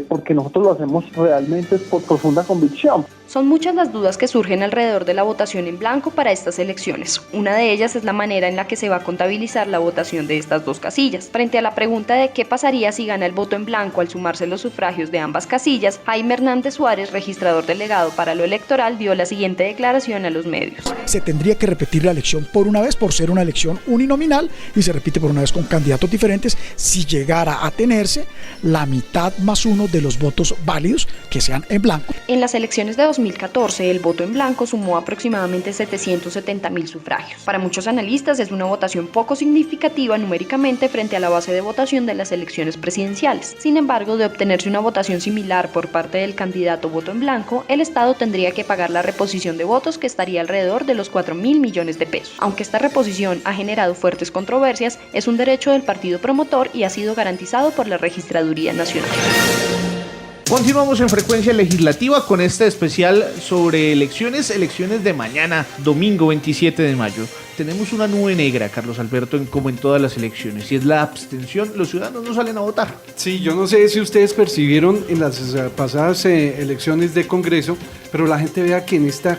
porque nosotros lo hacemos realmente por profunda convicción. Son muchas las dudas que surgen alrededor de la votación en blanco para estas elecciones. Una de ellas es la manera en la que se va a contabilizar la votación de estas dos casillas. Frente a la pregunta de qué pasaría si gana el voto en blanco al sumarse los sufragios de ambas casillas, Jaime Hernández Suárez, registrador delegado para lo electoral, dio la siguiente declaración a los medios. Se tendría que repetir la elección por una vez, por ser una elección uninominal, y se repite por una vez con candidatos diferentes, si llegara a tenerse la mitad más uno de los votos válidos que sean en blanco. En las elecciones de 2014, el voto en blanco sumó aproximadamente 770.000 sufragios. Para muchos analistas es una votación poco significativa numéricamente frente a la base de votación de las elecciones presidenciales. Sin embargo, de obtenerse una votación similar similar por parte del candidato voto en blanco, el Estado tendría que pagar la reposición de votos, que estaría alrededor de los 4.000 millones de pesos. Aunque esta reposición ha generado fuertes controversias, es un derecho del partido promotor y ha sido garantizado por la Registraduría Nacional. Continuamos en Frecuencia Legislativa con este especial sobre elecciones de mañana, domingo 27 de mayo. Tenemos una nube negra, Carlos Alberto, como en todas las elecciones, y es la abstención. Los ciudadanos no salen a votar. Sí, yo no sé si ustedes percibieron en las pasadas elecciones de Congreso, pero la gente vea que en esta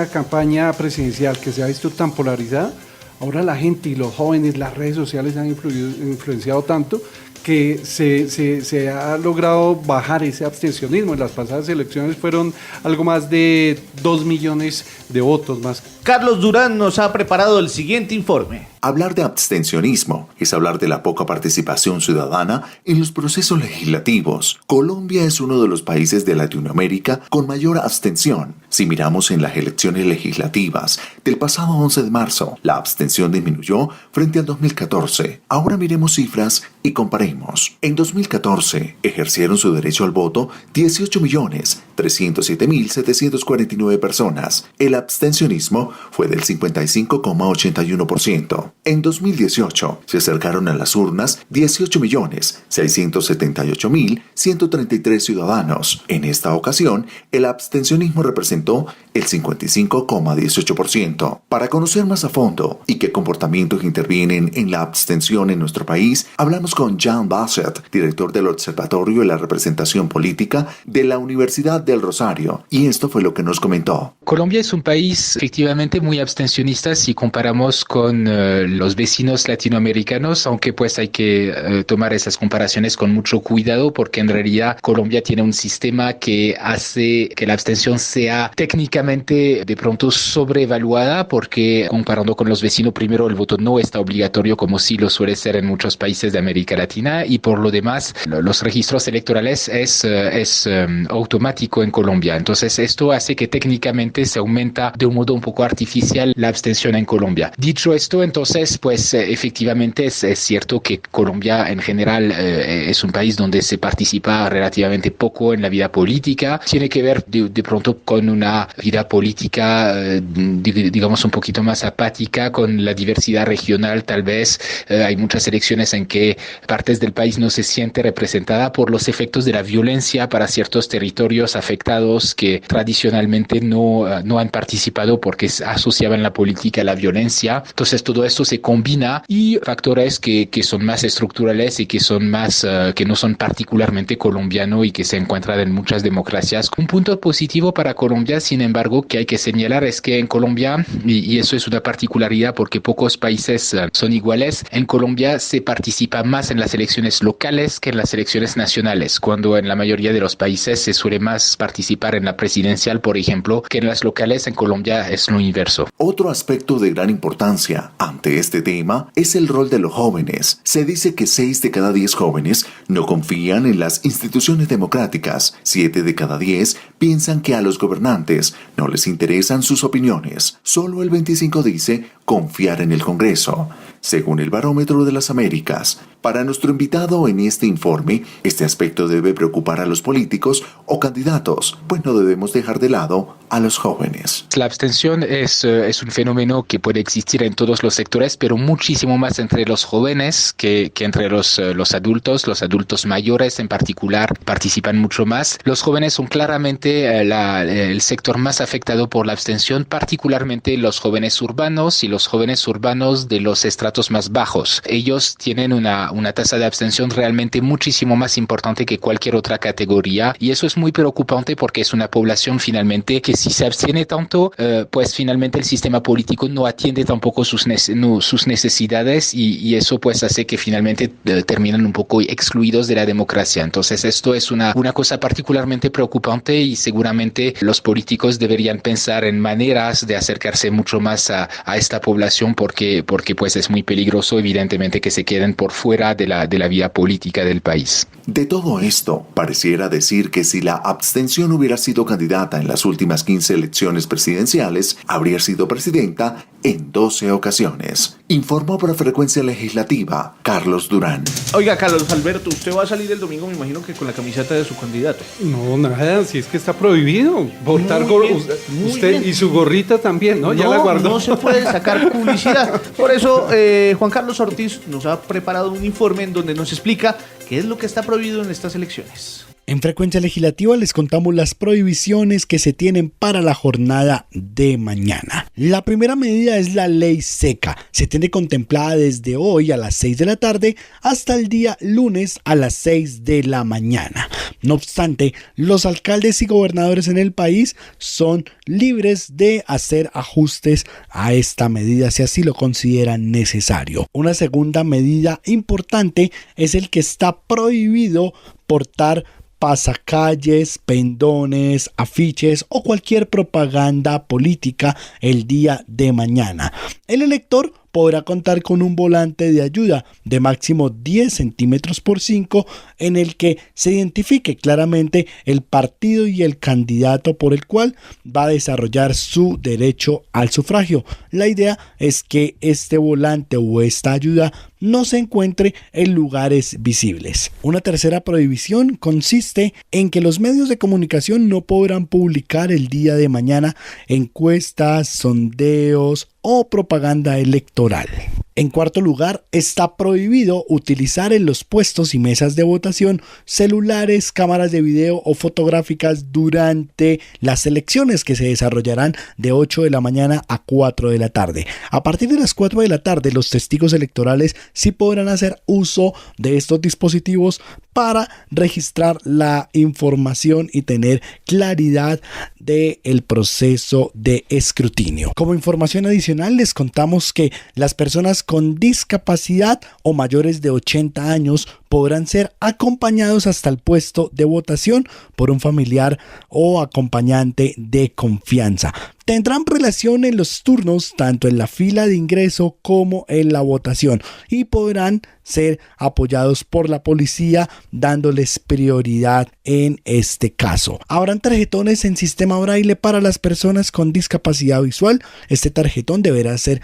campaña presidencial que se ha visto tan polarizada, ahora la gente y los jóvenes, las redes sociales han influenciado tanto que se ha logrado bajar ese abstencionismo. En las pasadas elecciones fueron algo más de 2 millones de votos más. Carlos Durán nos ha preparado el siguiente informe. Hablar de abstencionismo es hablar de la poca participación ciudadana en los procesos legislativos. Colombia es uno de los países de Latinoamérica con mayor abstención. Si miramos en las elecciones legislativas del pasado 11 de marzo, la abstención disminuyó frente al 2014. Ahora miremos cifras y comparemos. En 2014 ejercieron su derecho al voto 18.307.749 personas. El abstencionismo fue del 55,81%. En 2018 se acercaron a las urnas 18.678.133 ciudadanos. En esta ocasión, el abstencionismo representó el 55,18%. Para conocer más a fondo y qué comportamientos intervienen en la abstención en nuestro país, hablamos con Jan Bassett, director del Observatorio de la Representación Política de la Universidad del Rosario, y esto fue lo que nos comentó. Colombia es un país efectivamente muy abstencionista si comparamos con los vecinos latinoamericanos, aunque pues hay que tomar esas comparaciones con mucho cuidado, porque en realidad Colombia tiene un sistema que hace que la abstención sea técnicamente de pronto sobrevaluada, porque comparando con los vecinos, primero el voto no está obligatorio como sí lo suele ser en muchos países de América Latina, y por lo demás los registros electorales es automático en Colombia. Entonces esto hace que técnicamente se aumenta de un modo un poco artificial la abstención en Colombia. Dicho esto, entonces, pues efectivamente es cierto que Colombia en general es un país donde se participa relativamente poco en la vida política. Tiene que ver de pronto con una vida política, digamos, un poquito más apática, con la diversidad regional tal vez. Hay muchas elecciones en que partes del país no se siente representada por los efectos de la violencia para ciertos territorios afectados que tradicionalmente no han participado porque asociaban la política a la violencia. Entonces todo esto se combina y factores que son más estructurales y que son más que no son particularmente colombianos y que se encuentran en muchas democracias. Un punto positivo para Colombia, sin embargo, que hay que señalar es que en Colombia, y eso es una particularidad porque pocos países son iguales, en Colombia se participa más en las elecciones locales que en las elecciones nacionales, cuando en la mayoría de los países se suele más participar en la presidencial, por ejemplo, que en las locales. En Colombia es lo inverso. Otro aspecto de gran importancia ante este tema es el rol de los jóvenes. Se dice que 6 de cada 10 jóvenes no confían en las instituciones democráticas. 7 de cada 10 piensan que a los gobernantes no les interesan sus opiniones. Solo el 25% dice confiar en el Congreso, según el Barómetro de las Américas. Para nuestro invitado en este informe, este aspecto debe preocupar a los políticos o candidatos, pues no debemos dejar de lado a los jóvenes. La abstención es un fenómeno que puede existir en todos los sectores, pero muchísimo más entre los jóvenes que entre los adultos. Los adultos mayores en particular participan mucho más. Los jóvenes son claramente el sector más afectado por la abstención, particularmente los jóvenes urbanos y los jóvenes urbanos de los estratos más bajos. Ellos tienen una tasa de abstención realmente muchísimo más importante que cualquier otra categoría, y eso es muy preocupante porque es una población finalmente que si se abstiene tanto, pues finalmente el sistema político no atiende tampoco sus necesidades, y eso pues hace que finalmente terminan un poco excluidos de la democracia. Entonces esto es una cosa particularmente preocupante, y seguramente los políticos deberían pensar en maneras de acercarse mucho más a esta población porque pues es muy peligroso evidentemente que se queden por fuera de la vida política del país. De todo esto, pareciera decir que si la abstención hubiera sido candidata en las últimas 15 elecciones presidenciales, habría sido presidenta en 12 ocasiones. Informó para Frecuencia Legislativa Carlos Durán. Oiga, Carlos Alberto, usted va a salir el domingo, me imagino que con la camiseta de su candidato. No, nada, si es que está prohibido portar usted y su gorrita también, ¿no? Ya la guardó. No se puede sacar publicidad. Por eso, Juan Carlos Ortiz nos ha preparado un informe en donde nos explica qué es lo que está prohibido en estas elecciones. En Frecuencia Legislativa les contamos las prohibiciones que se tienen para la jornada de mañana. La primera medida es la ley seca. Se tiene contemplada desde hoy a las 6 de la tarde hasta el día lunes a las 6 de la mañana. No obstante, los alcaldes y gobernadores en el país son libres de hacer ajustes a esta medida si así lo consideran necesario. Una segunda medida importante es el que está prohibido portar pasacalles, pendones, afiches o cualquier propaganda política el día de mañana. El elector podrá contar con un volante de ayuda de máximo 10 centímetros por 5 en el que se identifique claramente el partido y el candidato por el cual va a desarrollar su derecho al sufragio. La idea es que este volante o esta ayuda no se encuentre en lugares visibles. Una tercera prohibición consiste en que los medios de comunicación no podrán publicar el día de mañana encuestas, sondeos o propaganda electoral. En cuarto lugar, está prohibido utilizar en los puestos y mesas de votación celulares, cámaras de video o fotográficas durante las elecciones que se desarrollarán de 8 de la mañana a 4 de la tarde. A partir de las 4 de la tarde, los testigos electorales sí podrán hacer uso de estos dispositivos para registrar la información y tener claridad del proceso de escrutinio. Como información adicional, les contamos que las personas con discapacidad o mayores de 80 años podrán ser acompañados hasta el puesto de votación por un familiar o acompañante de confianza. Tendrán relación en los turnos tanto en la fila de ingreso como en la votación y podrán ser apoyados por la policía dándoles prioridad en este caso. Habrán tarjetones en sistema braille para las personas con discapacidad visual. Este tarjetón deberá ser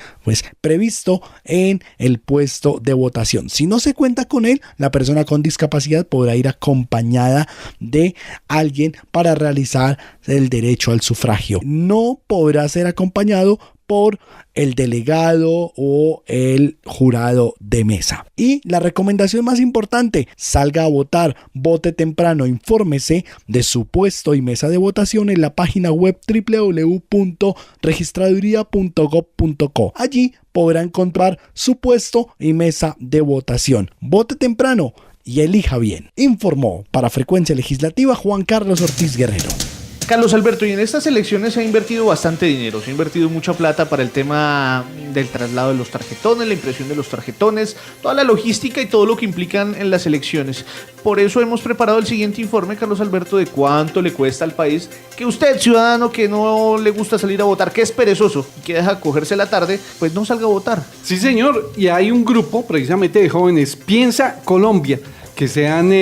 previsto en el puesto de votación. Si no se cuenta con él, la persona con discapacidad podrá ir acompañada de alguien para realizar el derecho al sufragio. No podrá ser acompañado por el delegado o el jurado de mesa. Y la recomendación más importante: salga a votar, vote temprano, infórmese de su puesto y mesa de votación en la página web www.registraduría.gov.co. Allí podrá encontrar su puesto y mesa de votación. Vote temprano y elija bien. Informó para Frecuencia Legislativa Juan Carlos Ortiz Guerrero. Carlos Alberto, y en estas elecciones se ha invertido bastante dinero, se ha invertido mucha plata para el tema del traslado de los tarjetones, la impresión de los tarjetones, toda la logística y todo lo que implican en las elecciones. Por eso hemos preparado el siguiente informe, Carlos Alberto, de cuánto le cuesta al país que usted, ciudadano que no le gusta salir a votar, que es perezoso y que deja cogerse la tarde, pues no salga a votar. Sí, señor, y hay un grupo precisamente de jóvenes, Piensa Colombia, que se han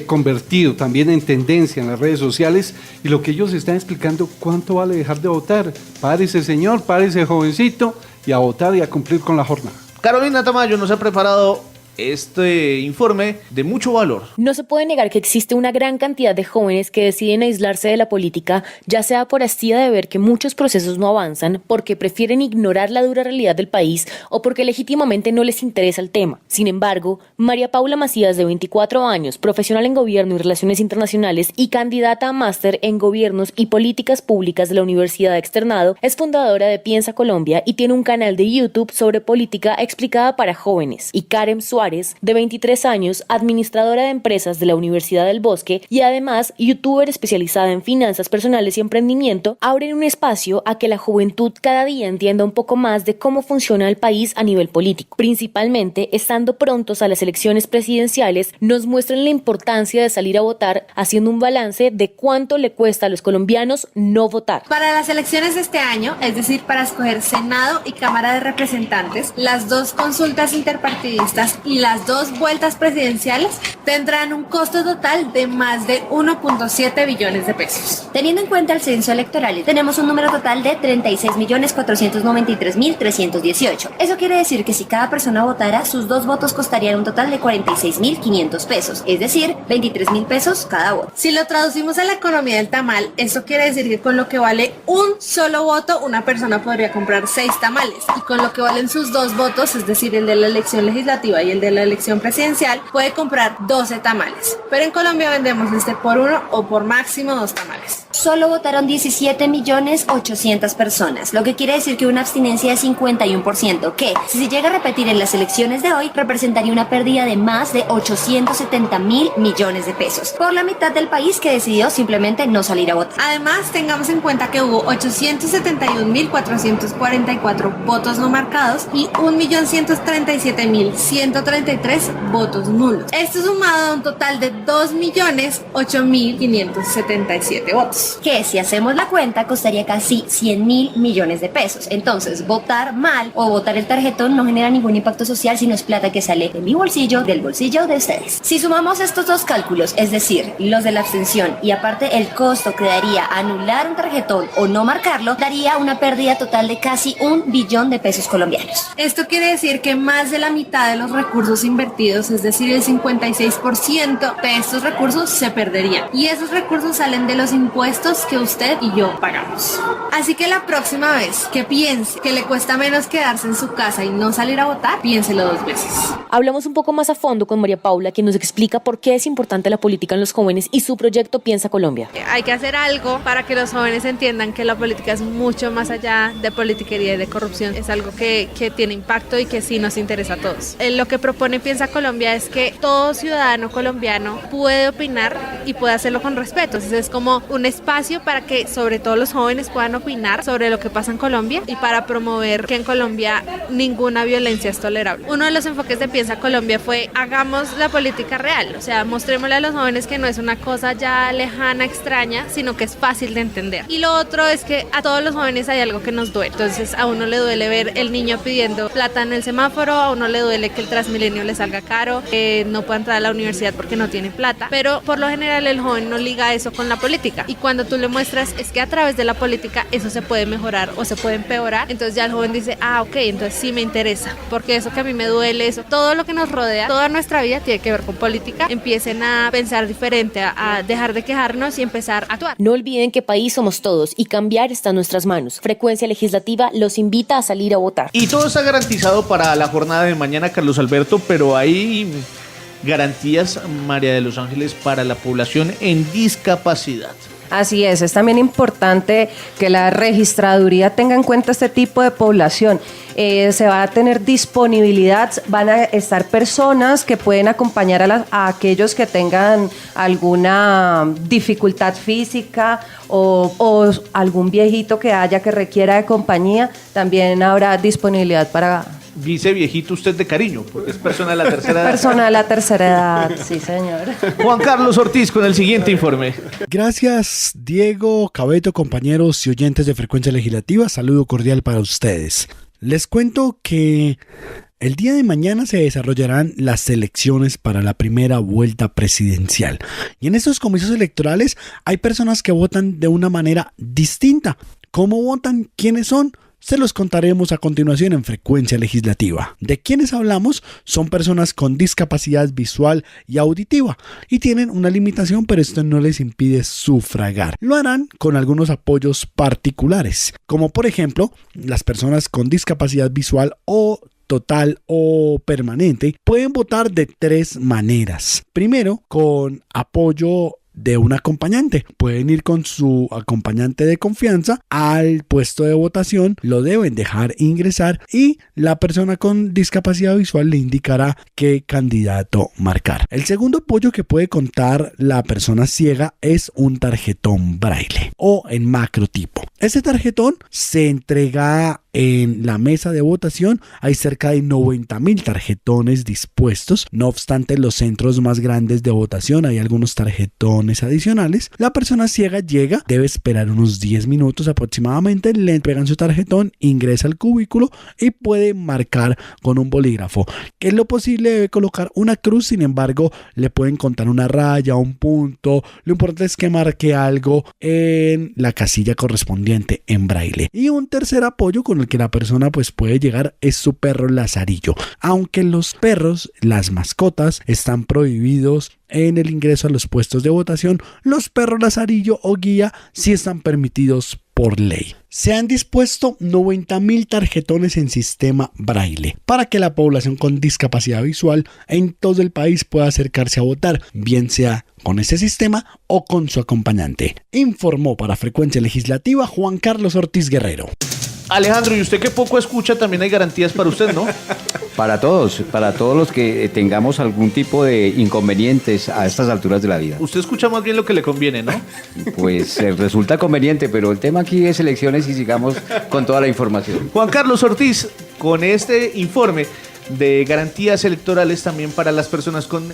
convertido también en tendencia en las redes sociales, y lo que ellos están explicando: cuánto vale dejar de votar. Párese, señor, párese, jovencito, y a votar y a cumplir con la jornada. Carolina Tamayo nos ha preparado este informe de mucho valor. No se puede negar que existe una gran cantidad de jóvenes que deciden aislarse de la política, ya sea por hastía de ver que muchos procesos no avanzan, porque prefieren ignorar la dura realidad del país o porque legítimamente no les interesa el tema. Sin embargo, María Paula Macías, de 24 años, profesional en gobierno y relaciones internacionales y candidata a máster en gobiernos y políticas públicas de la Universidad Externado, es fundadora de Piensa Colombia y tiene un canal de YouTube sobre política explicada para jóvenes. Y Karen Suárez, Suárez, de 23 años, administradora de empresas de la Universidad del Bosque y además youtuber especializada en finanzas personales y emprendimiento, abren un espacio a que la juventud cada día entienda un poco más de cómo funciona el país a nivel político. Principalmente, estando prontos a las elecciones presidenciales, nos muestran la importancia de salir a votar, haciendo un balance de cuánto le cuesta a los colombianos no votar. Para las elecciones de este año, es decir, para escoger Senado y Cámara de Representantes, las 2 consultas interpartidistas y las 2 vueltas presidenciales tendrán un costo total de más de 1.7 billones de pesos. Teniendo en cuenta el censo electoral, tenemos un número total de 36.493.318. Eso quiere decir que si cada persona votara, sus 2 votos costarían un total de 46.500 pesos, es decir, 23.000 pesos cada voto. Si lo traducimos a la economía del tamal, esto quiere decir que con lo que vale un solo voto, una persona podría comprar 6 tamales, y con lo que valen sus 2 votos, es decir, el de la elección legislativa y el de la elección presidencial, puede comprar 12 tamales. Pero en Colombia vendemos por 1 o por máximo 2 tamales. Solo votaron 17.800.000 personas, lo que quiere decir que una abstinencia de 51%, que si se llega a repetir en las elecciones de hoy, representaría una pérdida de más de 870.000 millones de pesos, por la mitad del país que decidió simplemente no salir a votar. Además, tengamos en cuenta que hubo 871.444 votos no marcados y 1.137.133 votos nulos. Esto sumado a un total de 2.008.577 votos. Que si hacemos la cuenta costaría casi 100.000 millones de pesos. Entonces, votar mal o votar el tarjetón no genera ningún impacto social, sino es plata que sale de mi bolsillo, del bolsillo de ustedes. Si sumamos estos 2 cálculos, es decir, los de la abstención y aparte el costo que daría anular un tarjetón o no marcarlo, daría una pérdida total de casi 1 billón de pesos colombianos. Esto quiere decir que más de la mitad de los recursos invertidos, es decir, el 56% de estos recursos se perderían. Y esos recursos salen de los impuestos que usted y yo pagamos. Así que la próxima vez que piense que le cuesta menos quedarse en su casa y no salir a votar, piénselo 2 veces. Hablamos un poco más a fondo con María Paula, quien nos explica por qué es importante la política en los jóvenes y su proyecto Piensa Colombia. Hay que hacer algo para que los jóvenes entiendan que la política es mucho más allá de politiquería y de corrupción. Es algo que tiene impacto y que sí nos interesa a todos. Lo que propone Piensa Colombia es que todo ciudadano colombiano puede opinar y puede hacerlo con respeto. Entonces es como un espacio para que sobre todo los jóvenes puedan opinar sobre lo que pasa en Colombia y para promover que en Colombia ninguna violencia es tolerable. Uno de los enfoques de Piensa Colombia fue hagamos la política real, o sea, mostrémosle a los jóvenes que no es una cosa ya lejana, extraña, sino que es fácil de entender. Y lo otro es que a todos los jóvenes hay algo que nos duele. Entonces a uno le duele ver el niño pidiendo plata en el semáforo, a uno le duele que el Transmilenio le salga caro, que no pueda entrar a la universidad porque no tiene plata, pero por lo general el joven no liga eso con la política, y cuando tú le muestras es que a través de la política eso se puede mejorar o se puede empeorar, entonces ya el joven dice, ok, entonces sí me interesa, porque eso que a mí me duele, eso, todo lo que nos rodea, toda nuestra vida tiene que ver con política. Empiecen a pensar diferente, a dejar de quejarnos y empezar a actuar. No olviden que país somos todos y cambiar está en nuestras manos. Frecuencia Legislativa los invita a salir a votar. Y todo está garantizado para la jornada de mañana, Carlos Alberto, pero hay garantías, María de los Ángeles, para la población en discapacidad. Así es también importante que la registraduría tenga en cuenta este tipo de población. Se va a tener disponibilidad, van a estar personas que pueden acompañar a aquellos que tengan alguna dificultad física o algún viejito que haya que requiera de compañía, también habrá disponibilidad para... Dice viejito usted de cariño, porque es persona de la tercera edad. Persona de la tercera edad, sí señor. Juan Carlos Ortiz con el siguiente informe. Gracias Diego, Cabeto, compañeros y oyentes de Frecuencia Legislativa, saludo cordial para ustedes. Les cuento que el día de mañana se desarrollarán las elecciones para la primera vuelta presidencial. Y en estos comicios electorales hay personas que votan de una manera distinta. ¿Cómo votan? ¿Quiénes son? Se los contaremos a continuación en Frecuencia Legislativa. ¿De quiénes hablamos? Son personas con discapacidad visual y auditiva y tienen una limitación, pero esto no les impide sufragar. Lo harán con algunos apoyos particulares, como por ejemplo, las personas con discapacidad visual o total o permanente pueden votar de 3 maneras. Primero, con apoyo de un acompañante. Pueden ir con su acompañante de confianza al puesto de votación, lo deben dejar ingresar y la persona con discapacidad visual le indicará qué candidato marcar. El segundo apoyo que puede contar la persona ciega es un tarjetón braille o en macrotipo. Este tarjetón se entrega en la mesa de votación. Hay cerca de 90,000 tarjetones dispuestos. No obstante, en los centros más grandes de votación hay algunos tarjetones adicionales. La persona ciega llega, debe esperar unos 10 minutos aproximadamente, le entregan su tarjetón, ingresa al cubículo y puede marcar con un bolígrafo. Que es lo posible, debe colocar una cruz, sin embargo, le pueden contar una raya, un punto. Lo importante es que marque algo en la casilla correspondiente en braille. Y un tercer apoyo con el que la persona pues puede llegar es su perro lazarillo. Aunque los perros, las mascotas, están prohibidos en el ingreso a los puestos de votación, los perros lazarillo o guía sí están permitidos por ley. Se han dispuesto 90,000 tarjetones en sistema braille para que la población con discapacidad visual en todo el país pueda acercarse a votar, bien sea con este sistema o con su acompañante. Informó para Frecuencia Legislativa Juan Carlos Ortiz Guerrero. Alejandro, y usted que poco escucha, también hay garantías para usted, ¿no? Para todos los que tengamos algún tipo de inconvenientes a estas alturas de la vida. Usted escucha más bien lo que le conviene, ¿no? Pues resulta conveniente, pero el tema aquí es elecciones y sigamos con toda la información. Juan Carlos Ortiz, con este informe de garantías electorales también para las personas con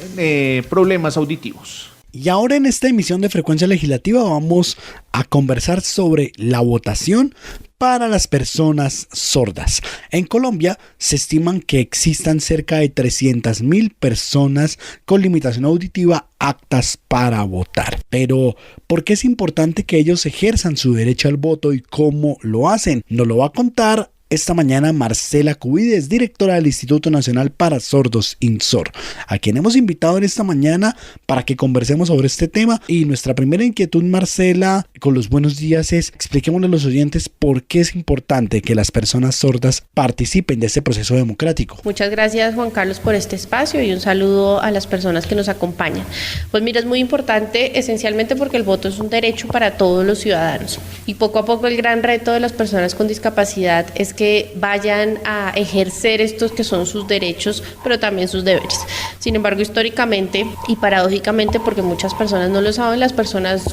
problemas auditivos. Y ahora en esta emisión de Frecuencia Legislativa vamos a conversar sobre la votación para las personas sordas. En Colombia se estiman que existan cerca de 300,000 personas con limitación auditiva aptas para votar. Pero, ¿por qué es importante que ellos ejerzan su derecho al voto y cómo lo hacen? Nos lo va a contar esta mañana Marcela Cubides, directora del Instituto Nacional para Sordos, INSOR, a quien hemos invitado en esta mañana para que conversemos sobre este tema. Y nuestra primera inquietud, Marcela, con los buenos días, es expliquémosle a los oyentes por qué es importante que las personas sordas participen de este proceso democrático. Muchas gracias, Juan Carlos, por este espacio y un saludo a las personas que nos acompañan. Pues mira, es muy importante esencialmente porque el voto es un derecho para todos los ciudadanos y poco a poco el gran reto de las personas con discapacidad es que vayan a ejercer estos que son sus derechos, pero también sus deberes. Sin embargo, históricamente y paradójicamente, porque muchas personas no lo saben, las personas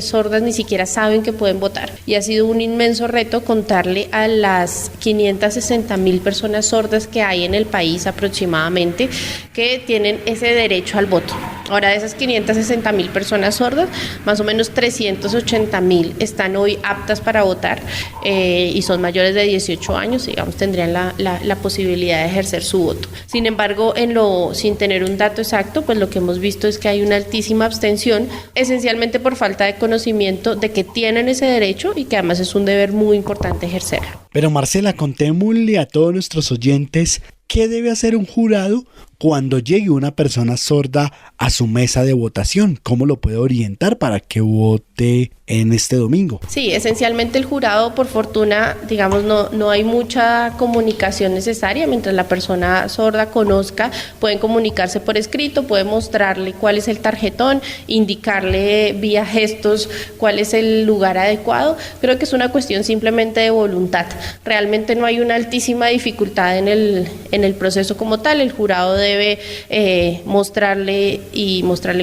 sordas ni siquiera saben que pueden votar. Y ha sido un inmenso reto contarle a las 560,000 personas sordas que hay en el país aproximadamente que tienen ese derecho al voto. Ahora, de esas 560,000 personas sordas, más o menos 380,000 están hoy aptas para votar y son mayores de 18 años, digamos, tendrían la posibilidad de ejercer su voto. Sin embargo, sin tener un dato exacto, pues lo que hemos visto es que hay una altísima abstención, esencialmente por falta de conocimiento de que tienen ese derecho y que además es un deber muy importante ejercerlo. Pero Marcela, contémosle a todos nuestros oyentes qué debe hacer un jurado cuando llegue una persona sorda a su mesa de votación. ¿Cómo lo puede orientar para que vote en este domingo? Sí, esencialmente el jurado, por fortuna, digamos, no hay mucha comunicación necesaria. Mientras la persona sorda conozca, pueden comunicarse por escrito, pueden mostrarle cuál es el tarjetón, indicarle vía gestos cuál es el lugar adecuado. Creo que es una cuestión simplemente de voluntad. Realmente no hay una altísima dificultad en el proceso como tal. El jurado debe mostrarle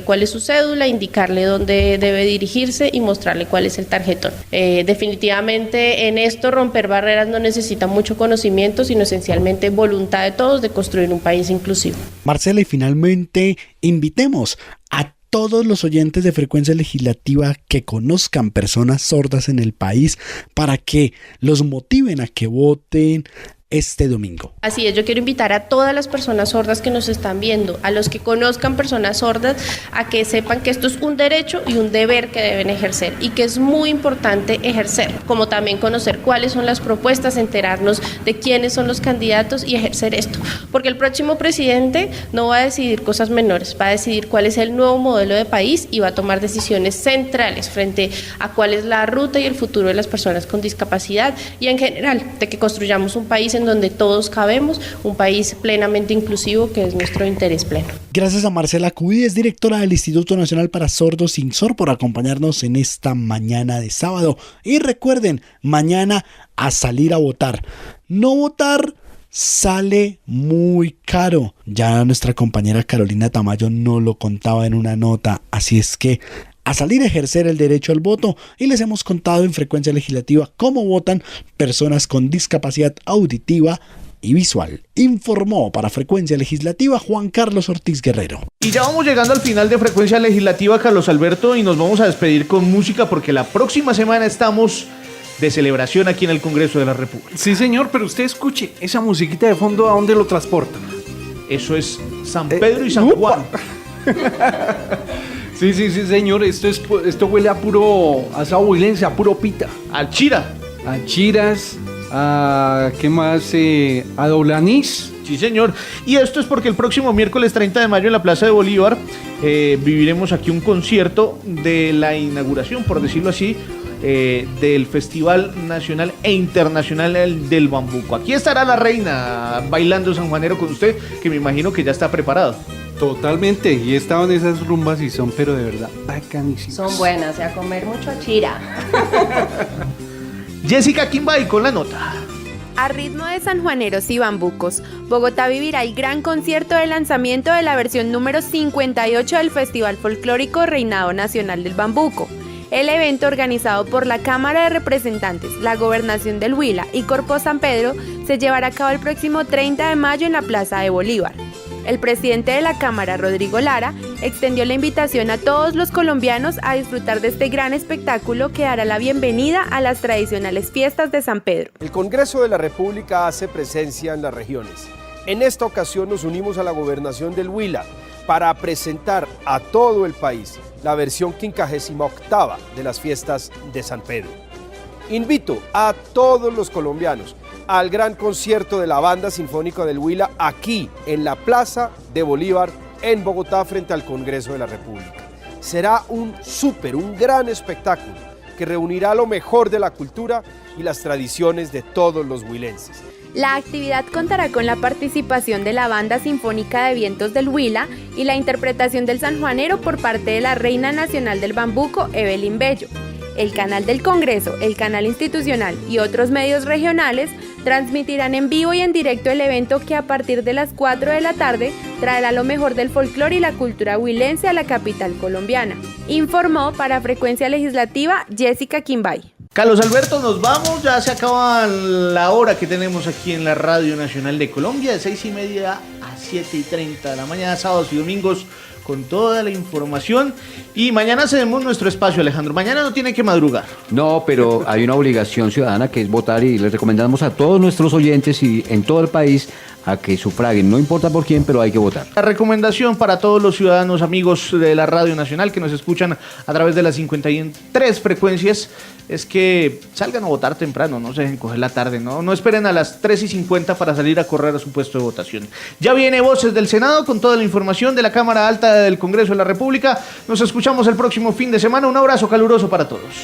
cuál es su cédula, indicarle dónde debe dirigirse y mostrarle cuál es el tarjetón. Definitivamente en esto romper barreras no necesita mucho conocimiento, sino esencialmente voluntad de todos de construir un país inclusivo. Marcela, y finalmente invitemos a todos los oyentes de Frecuencia Legislativa que conozcan personas sordas en el país para que los motiven a que voten este domingo. Así es, yo quiero invitar a todas las personas sordas que nos están viendo, a los que conozcan personas sordas, a que sepan que esto es un derecho y un deber que deben ejercer y que es muy importante ejercer, como también conocer cuáles son las propuestas, enterarnos de quiénes son los candidatos y ejercer esto, porque el próximo presidente no va a decidir cosas menores, va a decidir cuál es el nuevo modelo de país y va a tomar decisiones centrales frente a cuál es la ruta y el futuro de las personas con discapacidad y en general de que construyamos un país en donde todos cabemos, un país plenamente inclusivo que es nuestro interés pleno. Gracias a Marcela Cudí, es directora del Instituto Nacional para Sordos Insor, por acompañarnos en esta mañana de sábado. Y recuerden, mañana a salir a votar. No votar sale muy caro. Ya nuestra compañera Carolina Tamayo nos lo contaba en una nota, así es que a salir a ejercer el derecho al voto, y les hemos contado en Frecuencia Legislativa cómo votan personas con discapacidad auditiva y visual. Informó para Frecuencia Legislativa Juan Carlos Ortiz Guerrero. Y ya vamos llegando al final de Frecuencia Legislativa, Carlos Alberto, y nos vamos a despedir con música porque la próxima semana estamos de celebración aquí en el Congreso de la República. Sí, señor, pero usted escuche esa musiquita de fondo, ¿a dónde lo transporta? Eso es San Pedro y San Juan. Sí, señor, esto huele a puro asado huilense, a puro pita. Al chira. A chiras, a ¿qué más? A doble anís. Sí, señor. Y esto es porque el próximo miércoles 30 de mayo en la Plaza de Bolívar viviremos aquí un concierto de la inauguración, por decirlo así, del Festival Nacional e Internacional del Bambuco. Aquí estará la reina bailando sanjuanero con usted, que me imagino que ya está preparado. Totalmente, y estaban esas rumbas y son, pero de verdad, bacanísimas. Son buenas, y a comer mucho chira. Jessica Quimbay con la nota. A ritmo de sanjuaneros y bambucos, Bogotá vivirá el gran concierto de lanzamiento de la versión número 58 del Festival Folclórico Reinado Nacional del Bambuco. El evento, organizado por la Cámara de Representantes, la Gobernación del Huila y Corpo San Pedro, se llevará a cabo el próximo 30 de mayo en la Plaza de Bolívar. El presidente de la Cámara, Rodrigo Lara, extendió la invitación a todos los colombianos a disfrutar de este gran espectáculo que dará la bienvenida a las tradicionales fiestas de San Pedro. El Congreso de la República hace presencia en las regiones. En esta ocasión nos unimos a la Gobernación del Huila para presentar a todo el país la versión 58ª de las fiestas de San Pedro. Invito a todos los colombianos al gran concierto de la Banda Sinfónica del Huila aquí en la Plaza de Bolívar en Bogotá frente al Congreso de la República. Será un gran espectáculo que reunirá lo mejor de la cultura y las tradiciones de todos los huilenses. La actividad contará con la participación de la Banda Sinfónica de Vientos del Huila y la interpretación del sanjuanero por parte de la Reina Nacional del Bambuco, Evelyn Bello. El canal del Congreso, el canal institucional y otros medios regionales transmitirán en vivo y en directo el evento que a partir de las 4 de la tarde traerá lo mejor del folclore y la cultura huilense a la capital colombiana. Informó para Frecuencia Legislativa Jessica Quimbay. Carlos Alberto, nos vamos, ya se acaba la hora que tenemos aquí en la Radio Nacional de Colombia, de 6:30 a 7:30 de la mañana, sábados y domingos, con toda la información. Y mañana hacemos nuestro espacio, Alejandro. Mañana no tiene que madrugar. No, pero hay una obligación ciudadana que es votar, y les recomendamos a todos nuestros oyentes y en todo el país a que sufraguen, no importa por quién, pero hay que votar. La recomendación para todos los ciudadanos amigos de la Radio Nacional que nos escuchan a través de las 53 frecuencias es que salgan a votar temprano, no se dejen coger la tarde, no esperen a las 3:50 para salir a correr a su puesto de votación. Ya viene Voces del Senado con toda la información de la Cámara Alta del Congreso de la República. Nos escuchamos el próximo fin de semana. Un abrazo caluroso para todos.